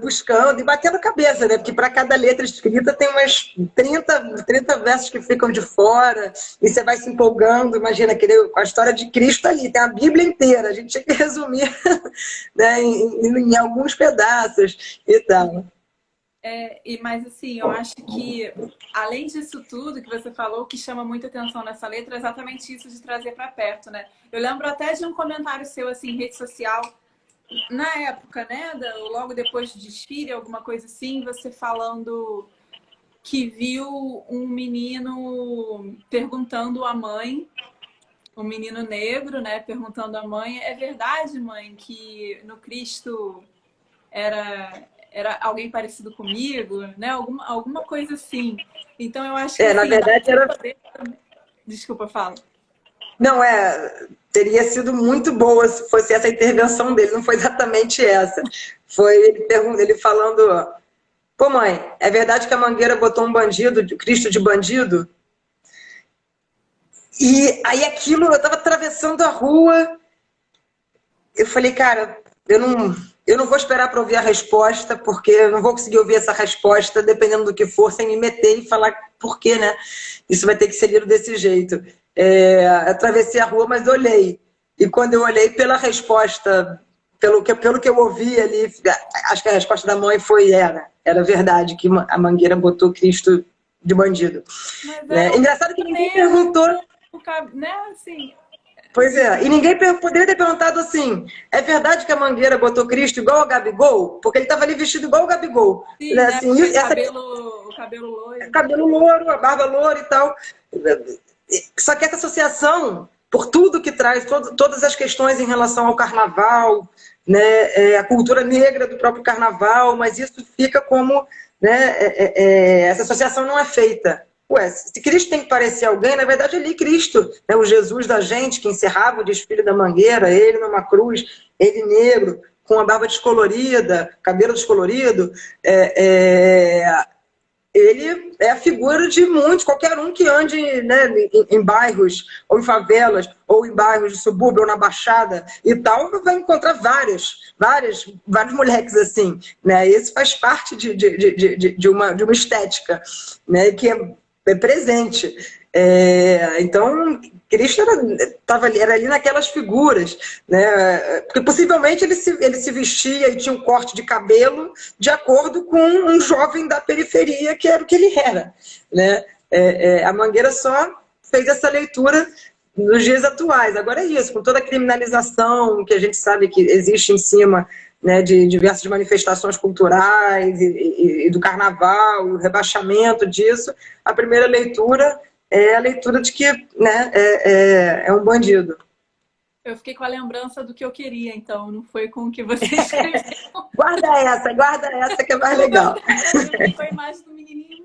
buscando e batendo cabeça, né? Porque para cada letra escrita tem umas 30 versos que ficam de fora, e você vai se empolgando, imagina, com a história de Cristo ali, tem a Bíblia inteira, a gente tinha que resumir né, em alguns pedaços e tal. Mas assim, eu acho que, além disso tudo que você falou, o que chama muita atenção nessa letra é exatamente isso de trazer para perto, né? Eu lembro até de um comentário seu, assim, em rede social, na época, né, logo depois do desfile, alguma coisa assim, você falando que viu um menino perguntando à mãe, um menino negro, né, perguntando à mãe, é verdade, mãe, que no Cristo era alguém parecido comigo, né, alguma coisa assim. Então eu acho que assim, na verdade era... Desculpa, fala. Não, teria sido muito boa se fosse essa intervenção dele, não foi exatamente essa. Foi ele falando, pô mãe, é verdade que a Mangueira botou um bandido, Cristo de bandido? E aí aquilo, eu estava atravessando a rua, eu falei, cara, eu não vou esperar para ouvir a resposta, porque eu não vou conseguir ouvir essa resposta, dependendo do que for, sem me meter e falar por quê, né? Isso vai ter que ser lido desse jeito. Atravessei a rua, mas olhei. E quando eu olhei pela resposta, pelo que eu ouvi ali, acho que a resposta da mãe era verdade, que a Mangueira botou Cristo de bandido. Né? Engraçado que ninguém perguntou... Né, assim... Pois é, e ninguém poderia ter perguntado assim, é verdade que a Mangueira botou Cristo igual ao Gabigol? Porque ele estava ali vestido igual ao Gabigol. Sim, né? Né? Assim, O cabelo loiro. Cabelo loiro, a barba loura e tal. Só que essa associação, por tudo que traz, todas as questões em relação ao carnaval, né, a cultura negra do próprio carnaval, mas isso fica como... Né, essa associação não é feita. Ué, se Cristo tem que parecer alguém, na verdade ele é Cristo, né? O Jesus da gente, que encerrava o desfile da Mangueira, ele numa cruz, ele negro, com a barba descolorida, cabelo descolorido, ele é a figura de muitos, qualquer um que ande, né, em bairros, ou em favelas, ou em bairros de subúrbio, ou na Baixada e tal, vai encontrar vários moleques assim, né? Isso faz parte de uma estética, né, que é presente. Então, Cristo era ali naquelas figuras, né? Porque possivelmente ele se vestia e tinha um corte de cabelo de acordo com um jovem da periferia, que era o que ele era, né? A Mangueira só fez essa leitura nos dias atuais. Agora é isso, com toda a criminalização que a gente sabe que existe em cima, né, de diversas manifestações culturais e do carnaval, e o rebaixamento disso, a primeira leitura é a leitura de que, né, é um bandido. Eu fiquei com a lembrança do que eu queria, então, não foi com o que você escreveu. Guarda essa que é mais legal. Eu fiquei com a imagem do menininho,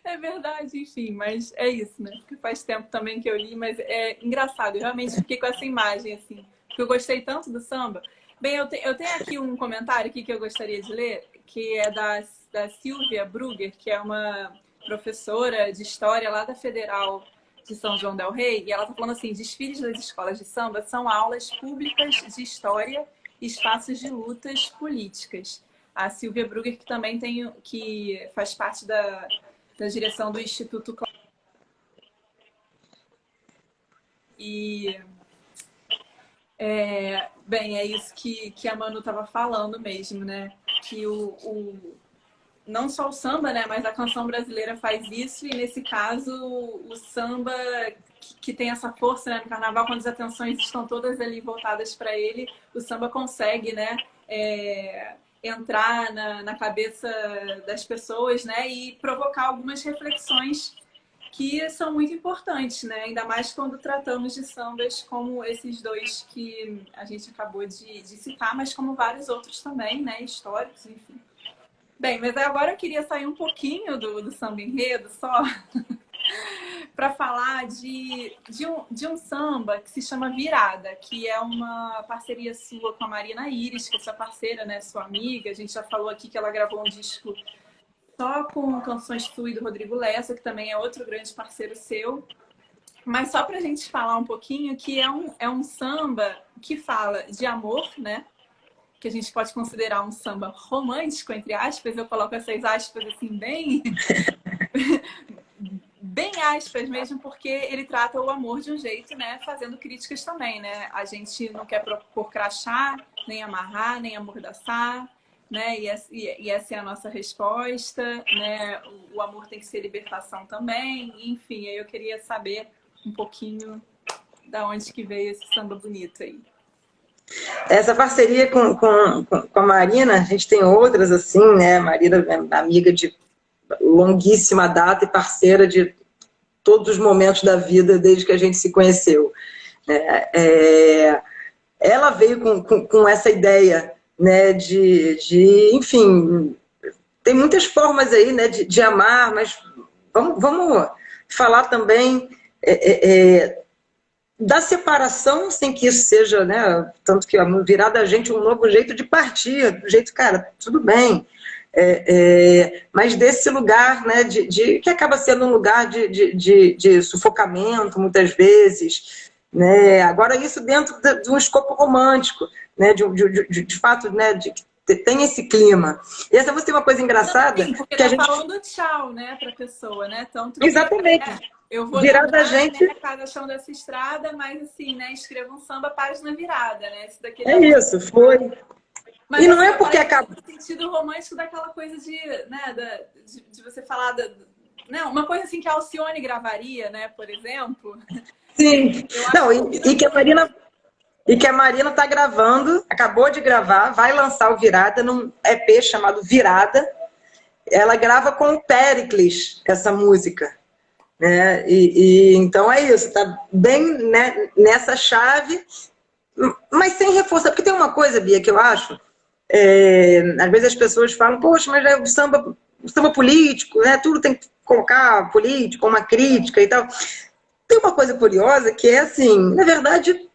é verdade, enfim, mas é isso, né? Porque faz tempo também que eu li, mas é engraçado, eu realmente fiquei com essa imagem, assim, porque eu gostei tanto do samba. Bem, eu tenho aqui um comentário aqui que eu gostaria de ler, que é da Silvia Brugger, que é uma professora de história lá da Federal de São João del Rei, e ela está falando assim, desfiles das escolas de samba são aulas públicas de história e espaços de lutas políticas. A Silvia Brugger, que também que faz parte da direção do Instituto e bem, é isso que a Manu estava falando mesmo, né? Que não só o samba, né? Mas a canção brasileira faz isso, e nesse caso o samba que tem essa força, né, no carnaval, quando as atenções estão todas ali voltadas para ele, o samba consegue, né, entrar na cabeça das pessoas, né, e provocar algumas reflexões que são muito importantes, né? Ainda mais quando tratamos de sambas como esses dois que a gente acabou de citar, mas como vários outros também, né? Históricos, enfim. Bem, mas agora eu queria sair um pouquinho do samba enredo só para falar de um samba que se chama Virada, que é uma parceria sua com a Marina Iris, que é sua parceira, né? Sua amiga. A gente já falou aqui que ela gravou um disco só com canções suas do Rodrigo Lessa, que também é outro grande parceiro seu. Mas só para a gente falar um pouquinho, que é um samba que fala de amor, né? Que a gente pode considerar um samba romântico, entre aspas. Eu coloco essas aspas assim bem... bem aspas mesmo, porque ele trata o amor de um jeito, né? Fazendo críticas também, né? A gente não quer propor crachá, nem amarrar, nem amordaçar, né? E essa é a nossa resposta, né? O amor tem que ser libertação também. Enfim, eu queria saber um pouquinho da onde que veio esse samba bonito aí. Essa parceria com a Marina, a gente tem outras assim, né? A Marina é amiga de longuíssima data e parceira de todos os momentos da vida desde que a gente se conheceu. Ela veio com essa ideia, né, enfim, tem muitas formas aí, né, de amar, mas vamos falar também da separação, sem que isso seja, né, tanto que virar da gente um novo jeito de partir, do jeito, cara, tudo bem, mas desse lugar, né, que acaba sendo um lugar de sufocamento, muitas vezes, né, agora isso dentro de um escopo romântico, né, de fato, né, tem esse clima. E essa música tem uma coisa engraçada... Sim, porque que a gente... falando tchau, né, para a pessoa, né, tanto que, exatamente. Eu vou virada lembrar, gente... né, cada chão dessa estrada, mas assim, né, escreva um samba página virada, né? Esse daqui isso, foi. Mas, e não assim, é porque acaba... no sentido romântico daquela coisa de você falar, né, uma coisa assim que a Alcione gravaria, né, por exemplo. Sim, não, e que a Marina está gravando, acabou de gravar, vai lançar o Virada num EP chamado Virada. Ela grava com o Péricles essa música, né? Então é isso, tá bem, né, nessa chave, mas sem reforçar, porque tem uma coisa, Bia, que eu acho, às vezes as pessoas falam, poxa, mas é o samba político, né? Tudo tem que colocar político, uma crítica e tal. Tem uma coisa curiosa que é assim, na verdade,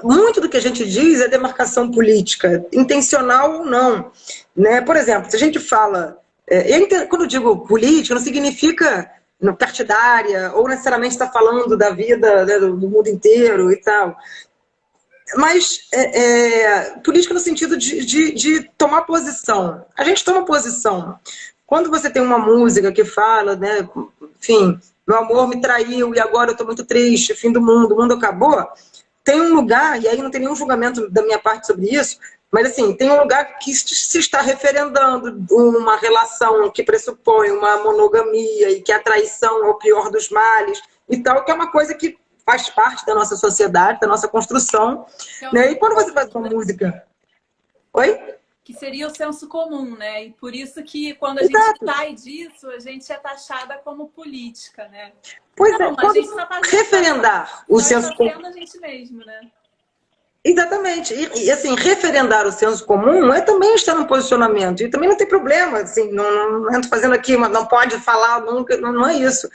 muito do que a gente diz é demarcação política, intencional ou não, né? Por exemplo, se a gente fala... quando eu digo política, não significa partidária, ou necessariamente está falando da vida, né, do mundo inteiro e tal. Mas política no sentido de tomar posição. A gente toma posição. Quando você tem uma música que fala, né, enfim, meu amor me traiu e agora eu estou muito triste, fim do mundo, o mundo acabou, tem um lugar, e aí não tem nenhum julgamento da minha parte sobre isso, mas assim, tem um lugar que se está referendando uma relação que pressupõe uma monogamia e que a traição é o pior dos males. e tal, que é uma coisa que faz parte da nossa sociedade, da nossa construção, né? E quando você faz uma música... Oi? Que seria o senso comum, né? E por isso que quando a gente Exato. sai disso, a gente é taxada como política, né? Pois Não, é, a quando gente só tá, referendar o só senso está comum... sendo a gente mesmo, né? Exatamente. E, assim, referendar o senso comum é também estar num posicionamento. E também não tem problema, assim, não estou fazendo aqui, mas não pode falar nunca, não é isso.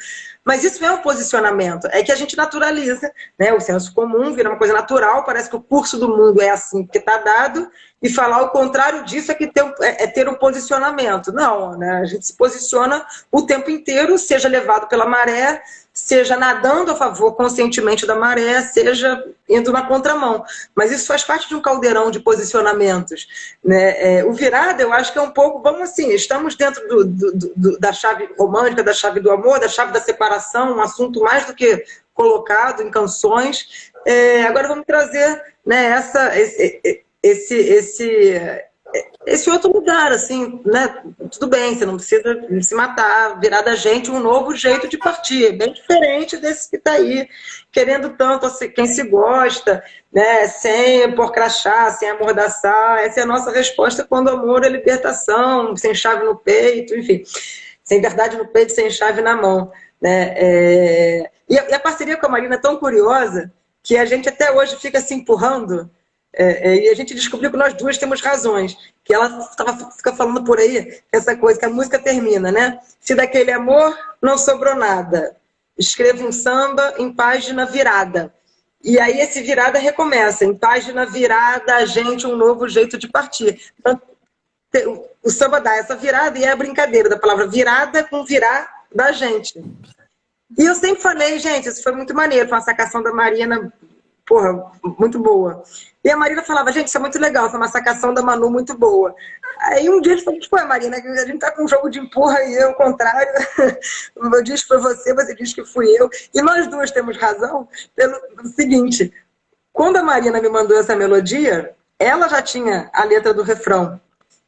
Mas isso é um posicionamento, é que a gente naturaliza, né? O senso comum vira uma coisa natural, parece que o curso do mundo é assim, porque está dado, e falar o contrário disso é, que é ter um posicionamento. Não, né? A gente se posiciona o tempo inteiro, seja levado pela maré, seja nadando a favor conscientemente da maré, seja indo na contramão. Mas isso faz parte de um caldeirão de posicionamentos, né? O virada, eu acho que é um pouco, vamos assim, estamos dentro da chave romântica, da chave do amor, da chave da separação, um assunto mais do que colocado em canções. Agora vamos trazer, né, esse outro lugar, assim, né? Tudo bem, você não precisa se matar, virar da gente um novo jeito de partir, bem diferente desse que está aí, querendo tanto quem se gosta, né? Sem pôr crachá, sem amordaçar. Essa é a nossa resposta quando o amor é libertação, sem chave no peito, enfim, sem verdade no peito, sem chave na mão, né? E a parceria com a Marina é tão curiosa que a gente até hoje fica se empurrando. E a gente descobriu que nós duas temos razões. Que ela fica falando por aí essa coisa, que a música termina, né? Se daquele amor não sobrou nada, escreva um samba em página virada. E aí esse virada recomeça. Em página virada, a gente um novo jeito de partir. Então, o samba dá essa virada e é a brincadeira da palavra virada com virar da gente. E eu sempre falei, gente, isso foi muito maneiro, foi uma sacação da Marina, porra, muito boa. E a Marina falava, gente, isso é muito legal, foi uma sacação da Manu muito boa. Aí um dia a gente falou, pô, Marina, a gente tá com um jogo de empurra e eu, o contrário. Eu disse que foi você disse que fui eu. E nós duas temos razão pelo seguinte, quando a Marina me mandou essa melodia, ela já tinha a letra do refrão.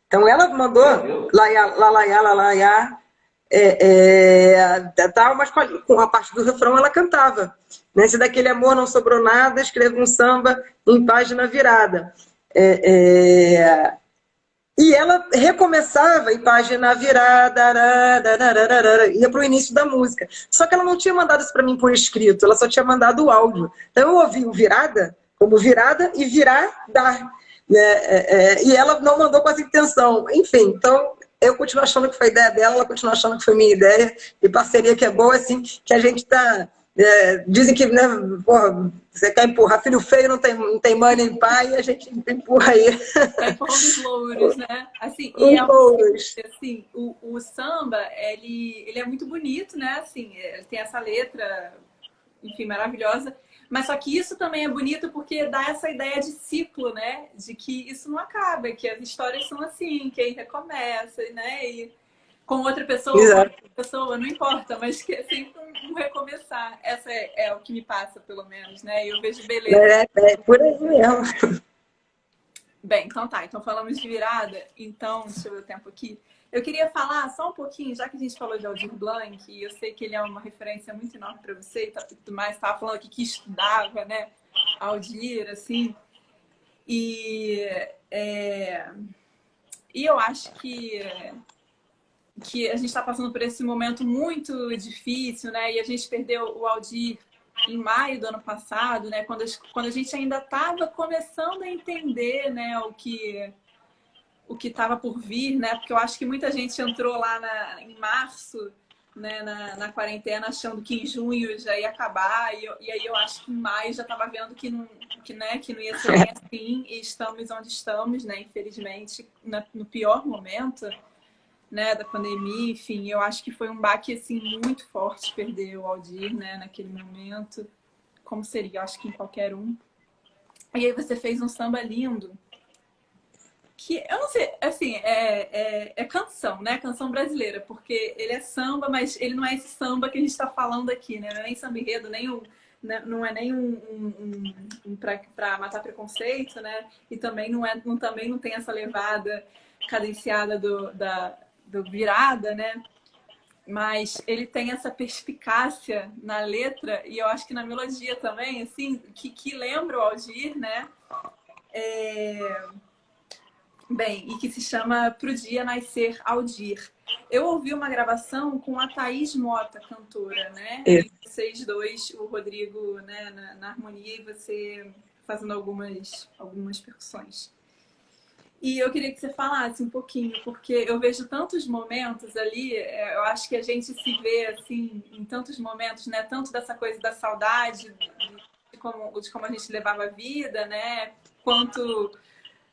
Então ela mandou laiá, lalaiá, lalaiá, tal, mas com a parte do refrão ela cantava. Né? Se daquele amor não sobrou nada, escreva um samba em página virada. E ela recomeçava em página virada, ia para o início da música. Só que ela não tinha mandado isso para mim por escrito, ela só tinha mandado o áudio. Então eu ouvi o virada como virada e virar dar. Né? E ela não mandou com essa intenção. Enfim, então eu continuo achando que foi ideia dela, ela continua achando que foi minha ideia. E parceria que é boa, assim, que a gente está... dizem que, né, porra, você quer empurrar filho feio, não tem mãe nem pai, e a gente empurra aí. É empurrando os louros, né? Assim, Os louros. Assim, o samba, ele é muito bonito, né? Assim, ele tem essa letra, enfim, maravilhosa. Mas só que isso também é bonito porque dá essa ideia de ciclo, né? De que isso não acaba, que as histórias são assim, que aí recomeça, né? E com outra pessoa, com outra pessoa, não importa, mas que é sempre um recomeçar. Essa é o que me passa, pelo menos, né? E eu vejo beleza. É por aí mesmo. Bem, então tá. Então falamos de virada. Então, deixa eu ver o tempo aqui. Eu queria falar só um pouquinho, já que a gente falou de Aldir Blanc, e eu sei que ele é uma referência muito enorme para você e tudo mais. Estava falando aqui que estudava, né? Aldir, assim. E eu acho que a gente está passando por esse momento muito difícil, né? E a gente perdeu o Aldir em maio do ano passado, né? Quando a gente ainda estava começando a entender, né, o que estava por vir, né? Porque eu acho que muita gente entrou lá em março, né, na quarentena, achando que em junho já ia acabar, e aí eu acho que em maio já estava vendo que não ia ser bem assim, e estamos onde estamos, né? Infelizmente, no pior momento, né, da pandemia, enfim, eu acho que foi um baque assim muito forte perder o Aldir, né, naquele momento, como seria, eu acho que em qualquer um. E aí você fez um samba lindo, que eu não sei, assim, é canção, né, canção brasileira, porque ele é samba, mas ele não é esse samba que a gente está falando aqui, né, não é nem samba enredo, não é nem um para matar preconceito, né, e também também não tem essa levada cadenciada do virada, né? mas ele tem essa perspicácia na letra e eu acho que na melodia também, assim, que lembra o Aldir, né? Bem, e que se chama Pro Dia Nascer Aldir. Eu ouvi uma gravação com a Thaís Mota, cantora, né? E vocês dois, o Rodrigo, né, na harmonia e você fazendo algumas percussões. E eu queria que você falasse um pouquinho, porque eu vejo tantos momentos ali, eu acho que a gente se vê assim em tantos momentos, né? Tanto dessa coisa da saudade, de como a gente levava a vida, né? Quanto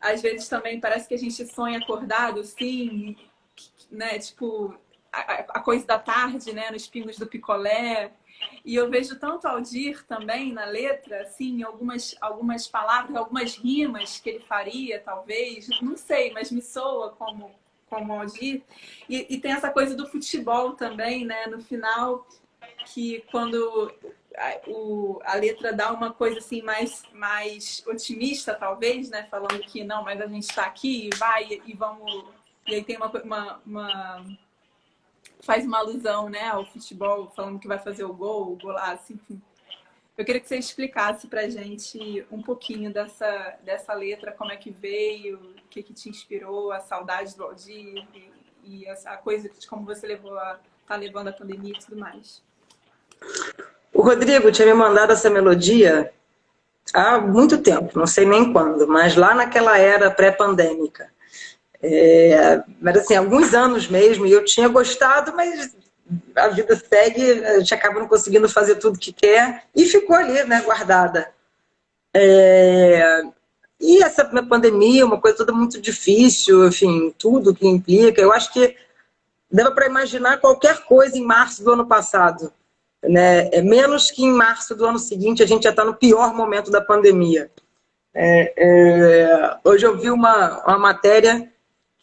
às vezes também parece que a gente sonha acordado, assim, né? Tipo, a coisa da tarde, né? Nos pingos do picolé. E eu vejo tanto Aldir também na letra, assim, algumas palavras, algumas rimas que ele faria, talvez, não sei, mas me soa como Aldir. E tem essa coisa do futebol também, né? No final, que quando a letra dá uma coisa assim mais otimista, talvez, né? Falando que não, mas a gente está aqui, vai e vamos. E aí tem faz uma alusão, né, ao futebol, falando que vai fazer o golaço, enfim. Eu queria que você explicasse pra gente um pouquinho dessa letra, como é que veio, o que te inspirou, a saudade do Aldir e a coisa de como você tá levando a pandemia e tudo mais. O Rodrigo tinha me mandado essa melodia há muito tempo, não sei nem quando, mas lá naquela era pré-pandêmica. Mas assim, alguns anos mesmo, e eu tinha gostado, mas a vida segue, a gente acaba não conseguindo fazer tudo que quer, e ficou ali, né, guardada. E essa pandemia, uma coisa toda muito difícil, enfim, tudo que implica, eu acho que dava para imaginar qualquer coisa em março do ano passado, né? Menos que em março do ano seguinte a gente já está no pior momento da pandemia. Hoje eu vi uma matéria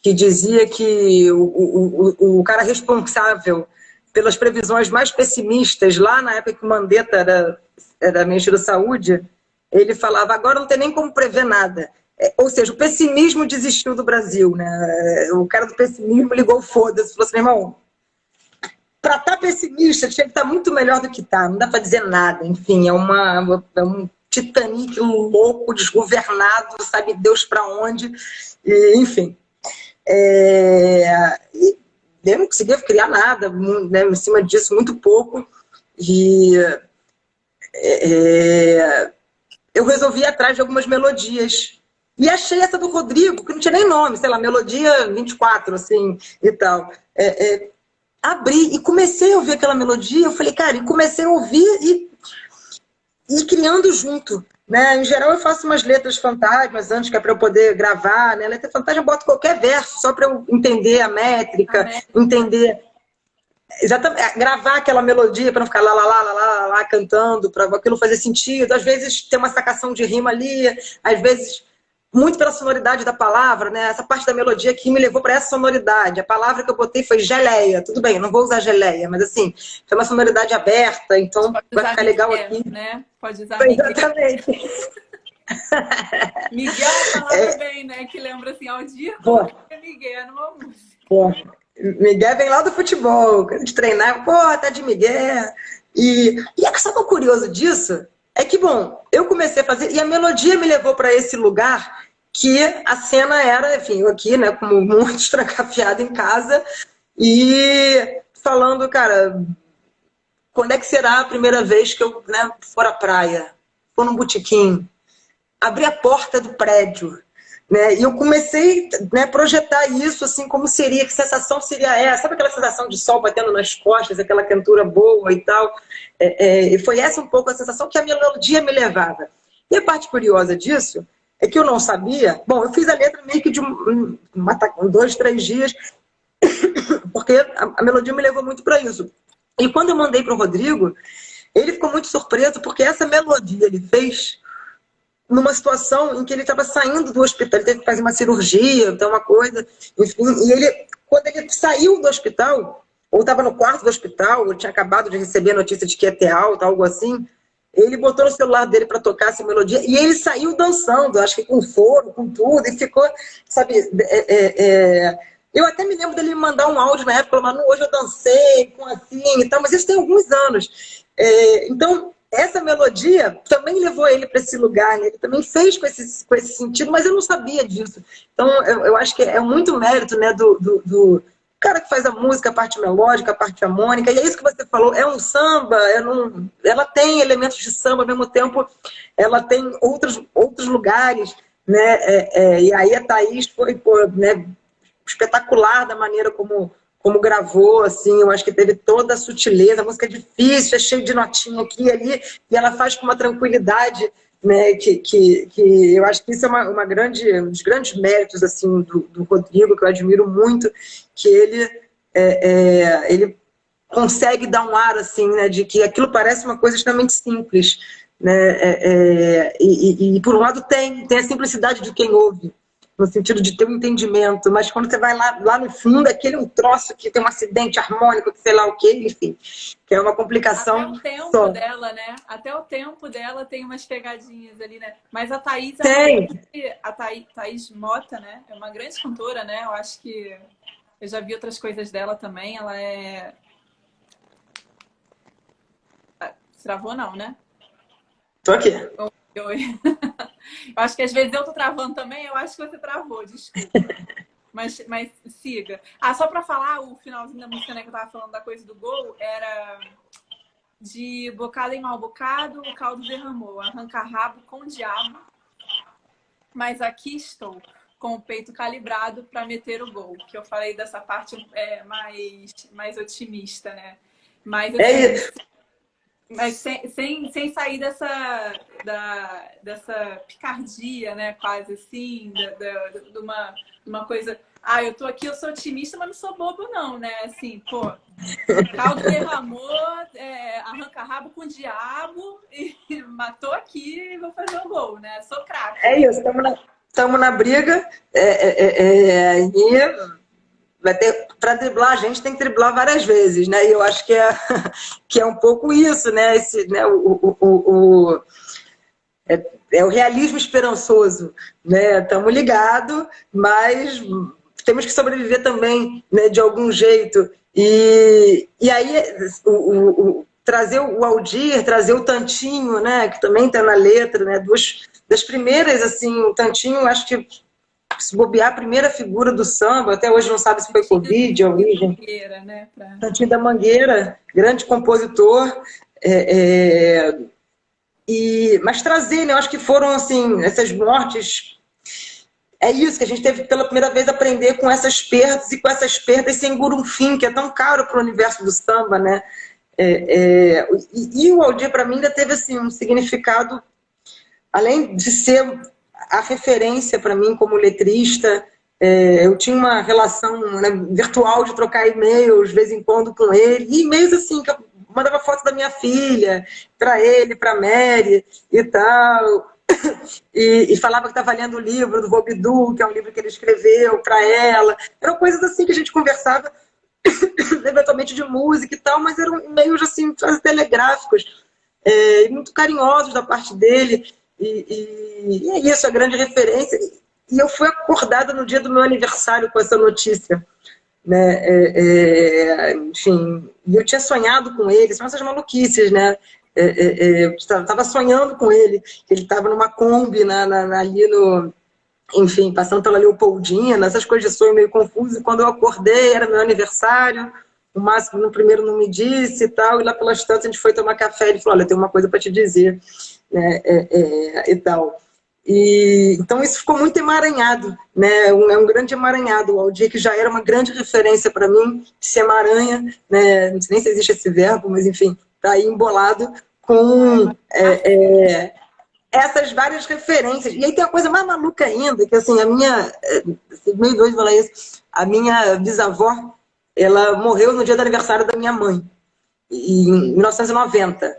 que dizia que o cara responsável pelas previsões mais pessimistas, lá na época que o Mandetta era ministro da Saúde, ele falava, agora não tem nem como prever nada. Ou seja, o pessimismo desistiu do Brasil, né? O cara do pessimismo ligou o foda-se, falou assim, irmão, para estar pessimista tinha que estar muito melhor do que está, não dá para dizer nada. Enfim, é um Titanic louco, desgovernado, sabe Deus para onde, e, enfim. E eu não conseguia criar nada, né, em cima disso, muito pouco. E eu resolvi ir atrás de algumas melodias. E achei essa do Rodrigo, que não tinha nem nome, sei lá, Melodia 24, assim, e tal. Abri e comecei a ouvir aquela melodia, eu falei, cara, e comecei a ouvir e criando junto. Né? Em geral, eu faço umas letras fantasmas antes, que é para eu poder gravar. Né? Letra fantasma, eu boto qualquer verso, só para eu entender a métrica, entender. Exatamente, gravar aquela melodia para não ficar lá cantando, para aquilo fazer sentido. Às vezes tem uma sacação de rima ali, às vezes muito pela sonoridade da palavra, né? Essa parte da melodia que me levou para essa sonoridade. A palavra que eu botei foi geleia. Tudo bem, eu não vou usar geleia, mas assim, foi uma sonoridade aberta, então vai ficar legal aqui. Né? Pode usar exatamente. Miguel falava bem, né? Que lembra assim, ao dia que é Miguel numa música. Miguel vem lá do futebol, a gente treinava, tá de Miguel. E sabe o curioso disso? É que, bom, eu comecei a fazer, e a melodia me levou para esse lugar que a cena era, enfim, eu aqui, né, como muitos trancafiado em casa, e falando, cara, quando é que será a primeira vez que eu, né, for à praia, for num botequim, abrir a porta do prédio, né, e eu comecei, né, a projetar isso, assim, como seria, que sensação seria essa, sabe aquela sensação de sol batendo nas costas, aquela cantura boa e tal, e foi essa um pouco a sensação que a melodia me levava. E a parte curiosa disso é que eu não sabia, bom, eu fiz a letra meio que de 2, 3 dias, porque a melodia me levou muito para isso. E quando eu mandei para o Rodrigo, ele ficou muito surpreso, porque essa melodia ele fez numa situação em que ele estava saindo do hospital, ele teve que fazer uma cirurgia, então uma coisa, enfim, e ele, quando ele saiu do hospital, ou estava no quarto do hospital, ou tinha acabado de receber a notícia de que ia ter alta, algo assim, ele botou no celular dele para tocar essa melodia, e ele saiu dançando, acho que com foro, com tudo, e ficou, sabe, Eu até me lembro dele me mandar um áudio na época, Manu, hoje eu dancei com assim e tal, mas isso tem alguns anos. Então, essa melodia também levou ele para esse lugar, né? Ele também fez com esse sentido, mas eu não sabia disso. Então, eu acho que é muito mérito, né, do cara que faz a música, a parte melódica, a parte harmônica, e é isso que você falou, é um samba, ela tem elementos de samba, ao mesmo tempo ela tem outros lugares, né? E aí a Thaís foi, pô, né, espetacular da maneira como gravou, assim, eu acho que teve toda a sutileza, a música é difícil, é cheio de notinha aqui e ali, e ela faz com uma tranquilidade, né, que eu acho que isso é um dos grandes méritos, assim, do Rodrigo, que eu admiro muito, que ele consegue dar um ar, assim, né, de que aquilo parece uma coisa extremamente simples, né, e por um lado tem a simplicidade de quem ouve, no sentido de ter um entendimento, mas quando você vai lá no fundo, aquele é um troço que tem um acidente harmônico, que sei lá o quê, enfim, que é uma complicação. Até o tempo só. dela, né? Até o tempo dela tem umas pegadinhas ali, né? Mas a Thaís a Thaís Mota, né? É uma grande cantora, né? Eu acho que eu já vi outras coisas dela também. Ela é... Travou não, né? Tô aqui. Eu acho que às vezes eu tô travando também, eu acho que você travou, desculpa. Mas siga. Só para falar, o finalzinho da música, né, que eu tava falando da coisa do gol, era de bocado em mal bocado, o caldo derramou, arranca rabo com o diabo, mas aqui estou, com o peito calibrado para meter o gol. Que eu falei dessa parte mais otimista, né? Mais otimista. Mas sem sair dessa picardia, né? Quase assim, de uma coisa... eu tô aqui, eu sou otimista, mas não sou bobo, não, né? Assim, pô, caldo derramou, arranca rabo com o diabo e matou aqui e vou fazer o gol, né? Sou craque. É isso, estamos na briga e vai ter, para driblar a gente tem que driblar várias vezes, né? E eu acho que é um pouco isso, né? É o realismo esperançoso, né? Estamos ligados, mas temos que sobreviver também, né, de algum jeito. E aí trazer o Aldir, trazer o Tantinho, né, que também está na letra, né? Das primeiras, assim, o Tantinho, acho que se bobear a primeira figura do samba, até hoje não sabe se foi Covid, a origem. Mangueira, né? Tantinho da Mangueira, grande compositor. Mas trazer, né? Eu acho que foram, assim, essas mortes... É isso que a gente teve pela primeira vez aprender com essas perdas, e com essas perdas sem gurunfim, que é tão caro para o universo do samba, né? E o Aldir, para mim, ainda teve assim, um significado, além de ser a referência para mim como letrista. Eu tinha uma relação, né, virtual de trocar e-mails de vez em quando com ele, e e-mails assim, que eu mandava foto da minha filha para ele, para a Mary e tal, e falava que estava lendo o livro do Robidu, que é um livro que ele escreveu para ela. Eram coisas assim que a gente conversava eventualmente de música e tal, mas eram e-mails assim, quase telegráficos, muito carinhosos da parte dele. E é isso, a grande referência. E eu fui acordada no dia do meu aniversário com essa notícia, né? Enfim, e eu tinha sonhado com ele, são essas maluquices, né? Eu estava sonhando com ele, que ele estava numa Kombi ali no... Enfim, passando pela Leopoldina, essas coisas de sonho meio confuso. E quando eu acordei, era meu aniversário, o Márcio no primeiro não me disse e tal, e lá pelas tantas a gente foi tomar café, ele falou, olha, tem uma coisa para te dizer, né? E tal. Então isso ficou muito emaranhado, né? É um grande emaranhado. O Aldir, que já era uma grande referência para mim, se emaranha, né? Não sei nem se existe esse verbo, mas enfim, está aí embolado com essas várias referências. E aí tem uma coisa mais maluca ainda, que assim, meio doido falar isso, a minha bisavó, ela morreu no dia do aniversário da minha mãe, em 1990.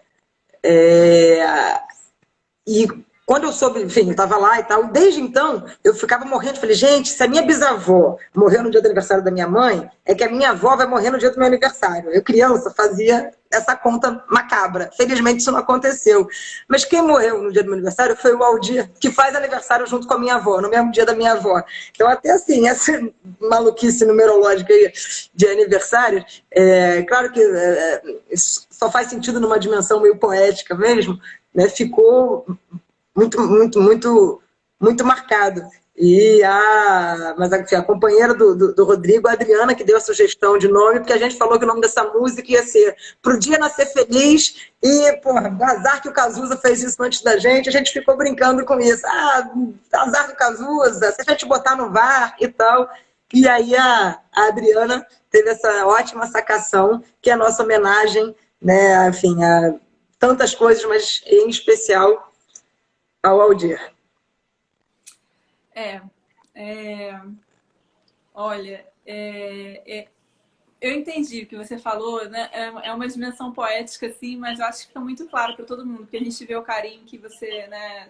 E quando eu soube, enfim, eu estava lá e tal, desde então eu ficava morrendo, falei, gente, se a minha bisavó morreu no dia do aniversário da minha mãe, é que a minha avó vai morrer no dia do meu aniversário. Eu, criança, fazia essa conta macabra. Felizmente isso não aconteceu. Mas quem morreu no dia do meu aniversário foi o Aldir, que faz aniversário junto com a minha avó, no mesmo dia da minha avó. Então, até assim, essa maluquice numerológica aí de aniversário, claro que só faz sentido numa dimensão meio poética mesmo, né? Ficou muito marcado. Mas a companheira do Rodrigo, a Adriana, que deu a sugestão de nome, porque a gente falou que o nome dessa música ia ser Pro Dia Nascer Feliz, e, porra, azar que o Cazuza fez isso antes da gente, a gente ficou brincando com isso. Azar do Cazuza, se a gente botar no VAR e tal. E aí a Adriana teve essa ótima sacação, que é a nossa homenagem, né, enfim, a tantas coisas, mas em especial ao Aldir. Olha, eu entendi o que você falou, né? É uma dimensão poética, assim, mas eu acho que fica muito claro para todo mundo, porque a gente vê o carinho que você, né?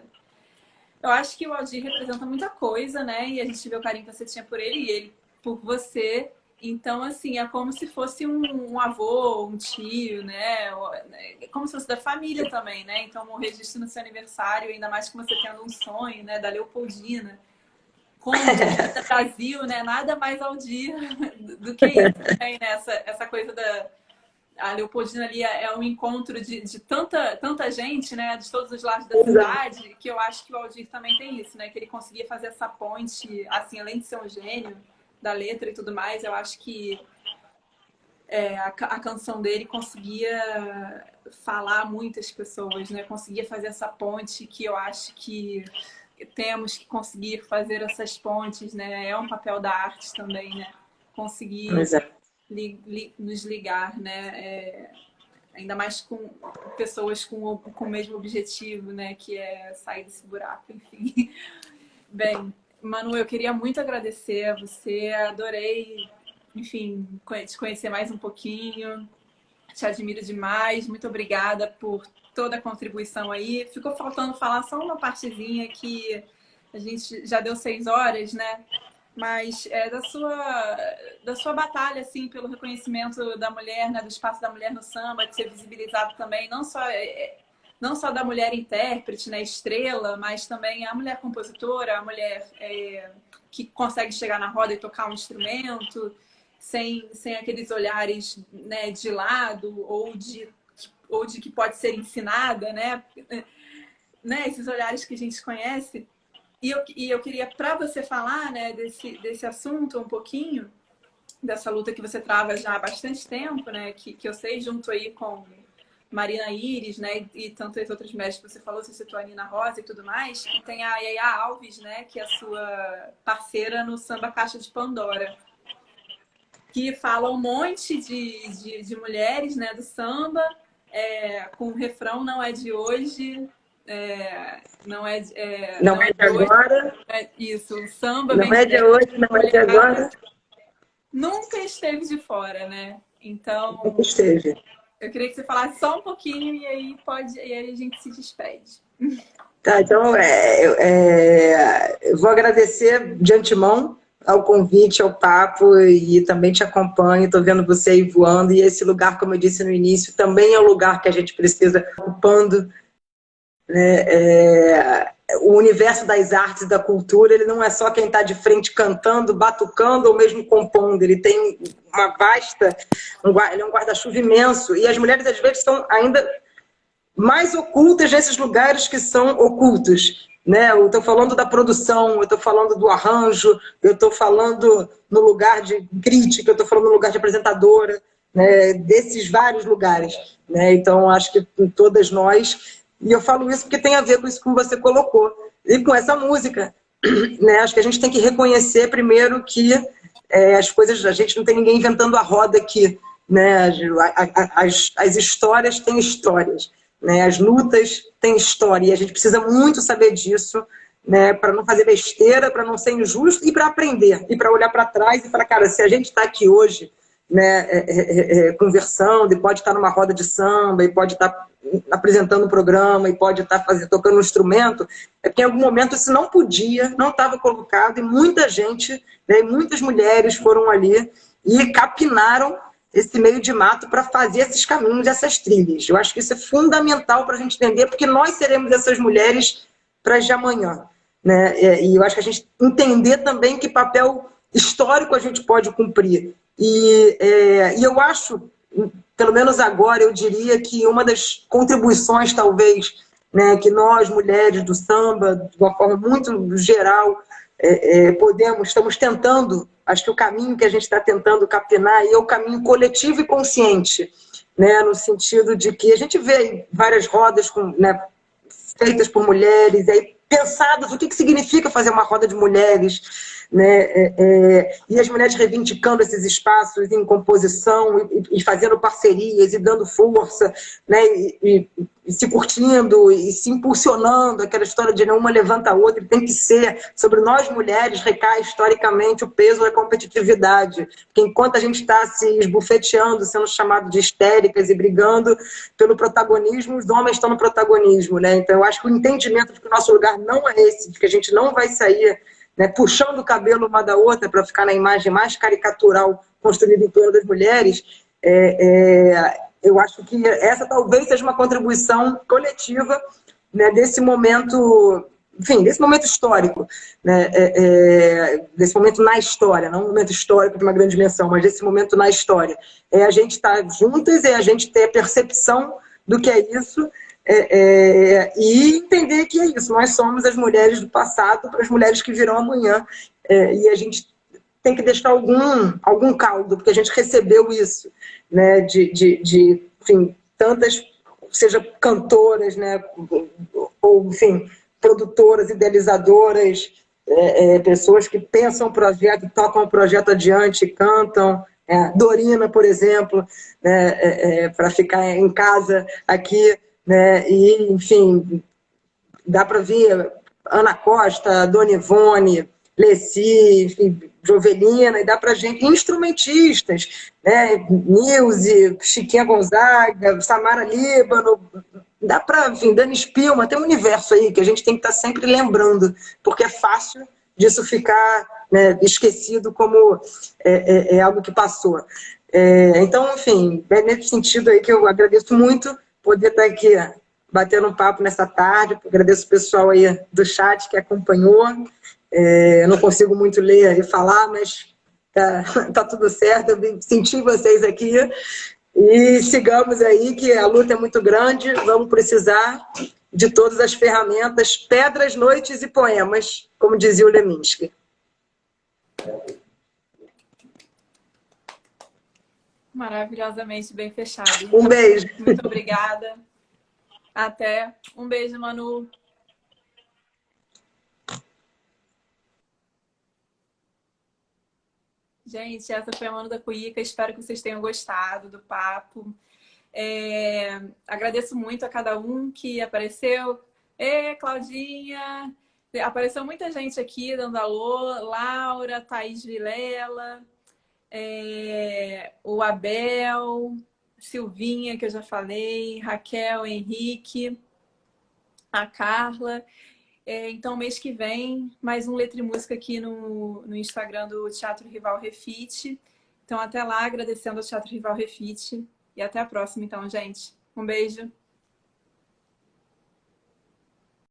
Eu acho que o Aldir representa muita coisa, né? E a gente vê o carinho que você tinha por ele e ele por você. Então, assim, é como se fosse um avô, um tio, né? É como se fosse da família também, né? Então, morrer justo no seu aniversário, ainda mais que você tendo um sonho, né? Da Leopoldina. Como o Brasil, né? Nada mais Aldir do que isso também, né? Essa coisa a Leopoldina ali é um encontro de tanta gente, né? De todos os lados da cidade, que eu acho que o Aldir também tem isso, né? Que ele conseguia fazer essa ponte, assim, além de ser um gênio da letra e tudo mais, eu acho que a canção dele conseguia falar muitas pessoas, né? Conseguia fazer essa ponte que eu acho que temos que conseguir fazer essas pontes, né? É um papel da arte também, né? Conseguir nos ligar, né? Ainda mais com pessoas com o mesmo objetivo, né? Que é sair desse buraco, enfim. Bem, Manu, eu queria muito agradecer a você, adorei, enfim, te conhecer mais um pouquinho, te admiro demais, muito obrigada por toda a contribuição aí. Ficou faltando falar só uma partezinha que a gente já deu 6 horas, né? Mas da sua batalha, assim, pelo reconhecimento da mulher, né? Do espaço da mulher no samba, de ser visibilizado também, não só da mulher intérprete, né, estrela, mas também a mulher compositora, a mulher que consegue chegar na roda e tocar um instrumento, sem aqueles olhares, né, de lado ou de que pode ser ensinada, né? Esses olhares que a gente conhece. E eu queria, para você falar, né, desse assunto um pouquinho, dessa luta que você trava já há bastante tempo, né, que eu sei, junto aí com Marina Iris, né, e tantas outras mulheres que você falou, você citou a Nina Rosa e tudo mais, e tem a Yaya Alves, né, que é a sua parceira no Samba Caixa de Pandora, que fala um monte de mulheres, né, do samba, com o refrão "não é de hoje", não é de agora. Isso, o samba não é de hoje, não é de agora. Nunca esteve de fora, né? Então, nunca esteve. Eu queria que você falasse só um pouquinho e aí a gente se despede. Tá, então eu vou agradecer de antemão ao convite, ao papo, e também te acompanho, estou vendo você aí voando, e esse lugar, como eu disse no início, também é um lugar que a gente precisa ocupando, né? O universo das artes e da cultura, ele não é só quem está de frente cantando, batucando ou mesmo compondo, ele tem uma vasta, ele é um guarda-chuva imenso, e as mulheres às vezes são ainda mais ocultas nesses lugares que são ocultos, né? Eu estou falando da produção, eu estou falando do arranjo, eu estou falando no lugar de crítica, eu estou falando no lugar de apresentadora, né? Desses vários lugares, né? Então acho que todas nós, e eu falo isso porque tem a ver com isso que você colocou, e com essa música, né? Acho que a gente tem que reconhecer primeiro que as coisas, a gente não tem ninguém inventando a roda aqui, né? As histórias têm histórias, né? As lutas têm história, e a gente precisa muito saber disso, né? Para não fazer besteira, para não ser injusto, e para aprender, e para olhar para trás e falar, cara, se a gente está aqui hoje, né, conversando, e pode estar numa roda de samba, e pode estar apresentando um programa, e pode estar tocando um instrumento, é porque em algum momento isso não podia, não estava colocado, e muita gente, né, muitas mulheres foram ali e capinaram esse meio de mato para fazer esses caminhos, essas trilhas. Eu acho que isso é fundamental para a gente entender, porque nós seremos essas mulheres para as de amanhã, né? E eu acho que a gente entender também que papel histórico a gente pode cumprir. E eu acho, pelo menos agora, eu diria que uma das contribuições, talvez, né, que nós, mulheres do samba, de uma forma muito geral, estamos tentando, acho que o caminho que a gente está tentando capinar é o caminho coletivo e consciente, né, no sentido de que a gente vê várias rodas né, feitas por mulheres, aí pensadas o que significa fazer uma roda de mulheres, né? E as mulheres reivindicando esses espaços em composição e fazendo parcerias e dando força, né? E se curtindo e se impulsionando, aquela história de uma levanta a outra, tem que ser sobre nós mulheres, recai historicamente o peso da competitividade, porque enquanto a gente está se esbufeteando, sendo chamado de histéricas e brigando pelo protagonismo, os homens estão no protagonismo, né? Então eu acho que o entendimento de que o nosso lugar não é esse, de que a gente não vai sair, né, puxando o cabelo uma da outra para ficar na imagem mais caricatural construída em torno das mulheres, eu acho que essa talvez seja uma contribuição coletiva, né, desse momento, enfim, desse momento histórico, né, desse momento na história, não um momento histórico de uma grande dimensão, mas desse momento na história. É a gente estar juntas, é a gente ter a percepção do que é isso, e entender que é isso, nós somos as mulheres do passado para as mulheres que virão amanhã, e a gente tem que deixar algum caldo, porque a gente recebeu isso, né, enfim, tantas, seja cantoras, né, ou, enfim, produtoras, idealizadoras, pessoas que pensam o projeto, tocam o projeto adiante, cantam, Dorina, por exemplo, né, para ficar em casa aqui, né, e, enfim, dá para ver Ana Costa, Dona Ivone, Leci, enfim, Jovelina, e dá para gente, instrumentistas, né, Nilce, Chiquinha Gonzaga, Samara Líbano, dá para, enfim, Dani Spilman, tem um universo aí que a gente tem que estar sempre lembrando, porque é fácil disso ficar, né, esquecido como algo que passou. Então, enfim, é nesse sentido aí que eu agradeço muito poder estar aqui batendo um papo nessa tarde. Agradeço o pessoal aí do chat que acompanhou. Eu não consigo muito ler e falar, mas tá tudo certo. Eu senti vocês aqui. E sigamos aí, que a luta é muito grande. Vamos precisar de todas as ferramentas, pedras, noites e poemas, como dizia o Leminski. Maravilhosamente bem fechado. Um beijo. Muito obrigada. Até. Um beijo, Manu. Gente, essa foi a Manu da Cuíca. Espero que vocês tenham gostado do papo. Agradeço muito a cada um que apareceu. Claudinha. Apareceu muita gente aqui dando alô. Laura, Thaís Vilela, o Abel, Silvinha, que eu já falei, Raquel, Henrique, a Carla. Então, mês que vem, mais um Letra e Música aqui no Instagram do Teatro Rival Refit. Então, até lá, agradecendo ao Teatro Rival Refit. E até a próxima, então, gente. Um beijo.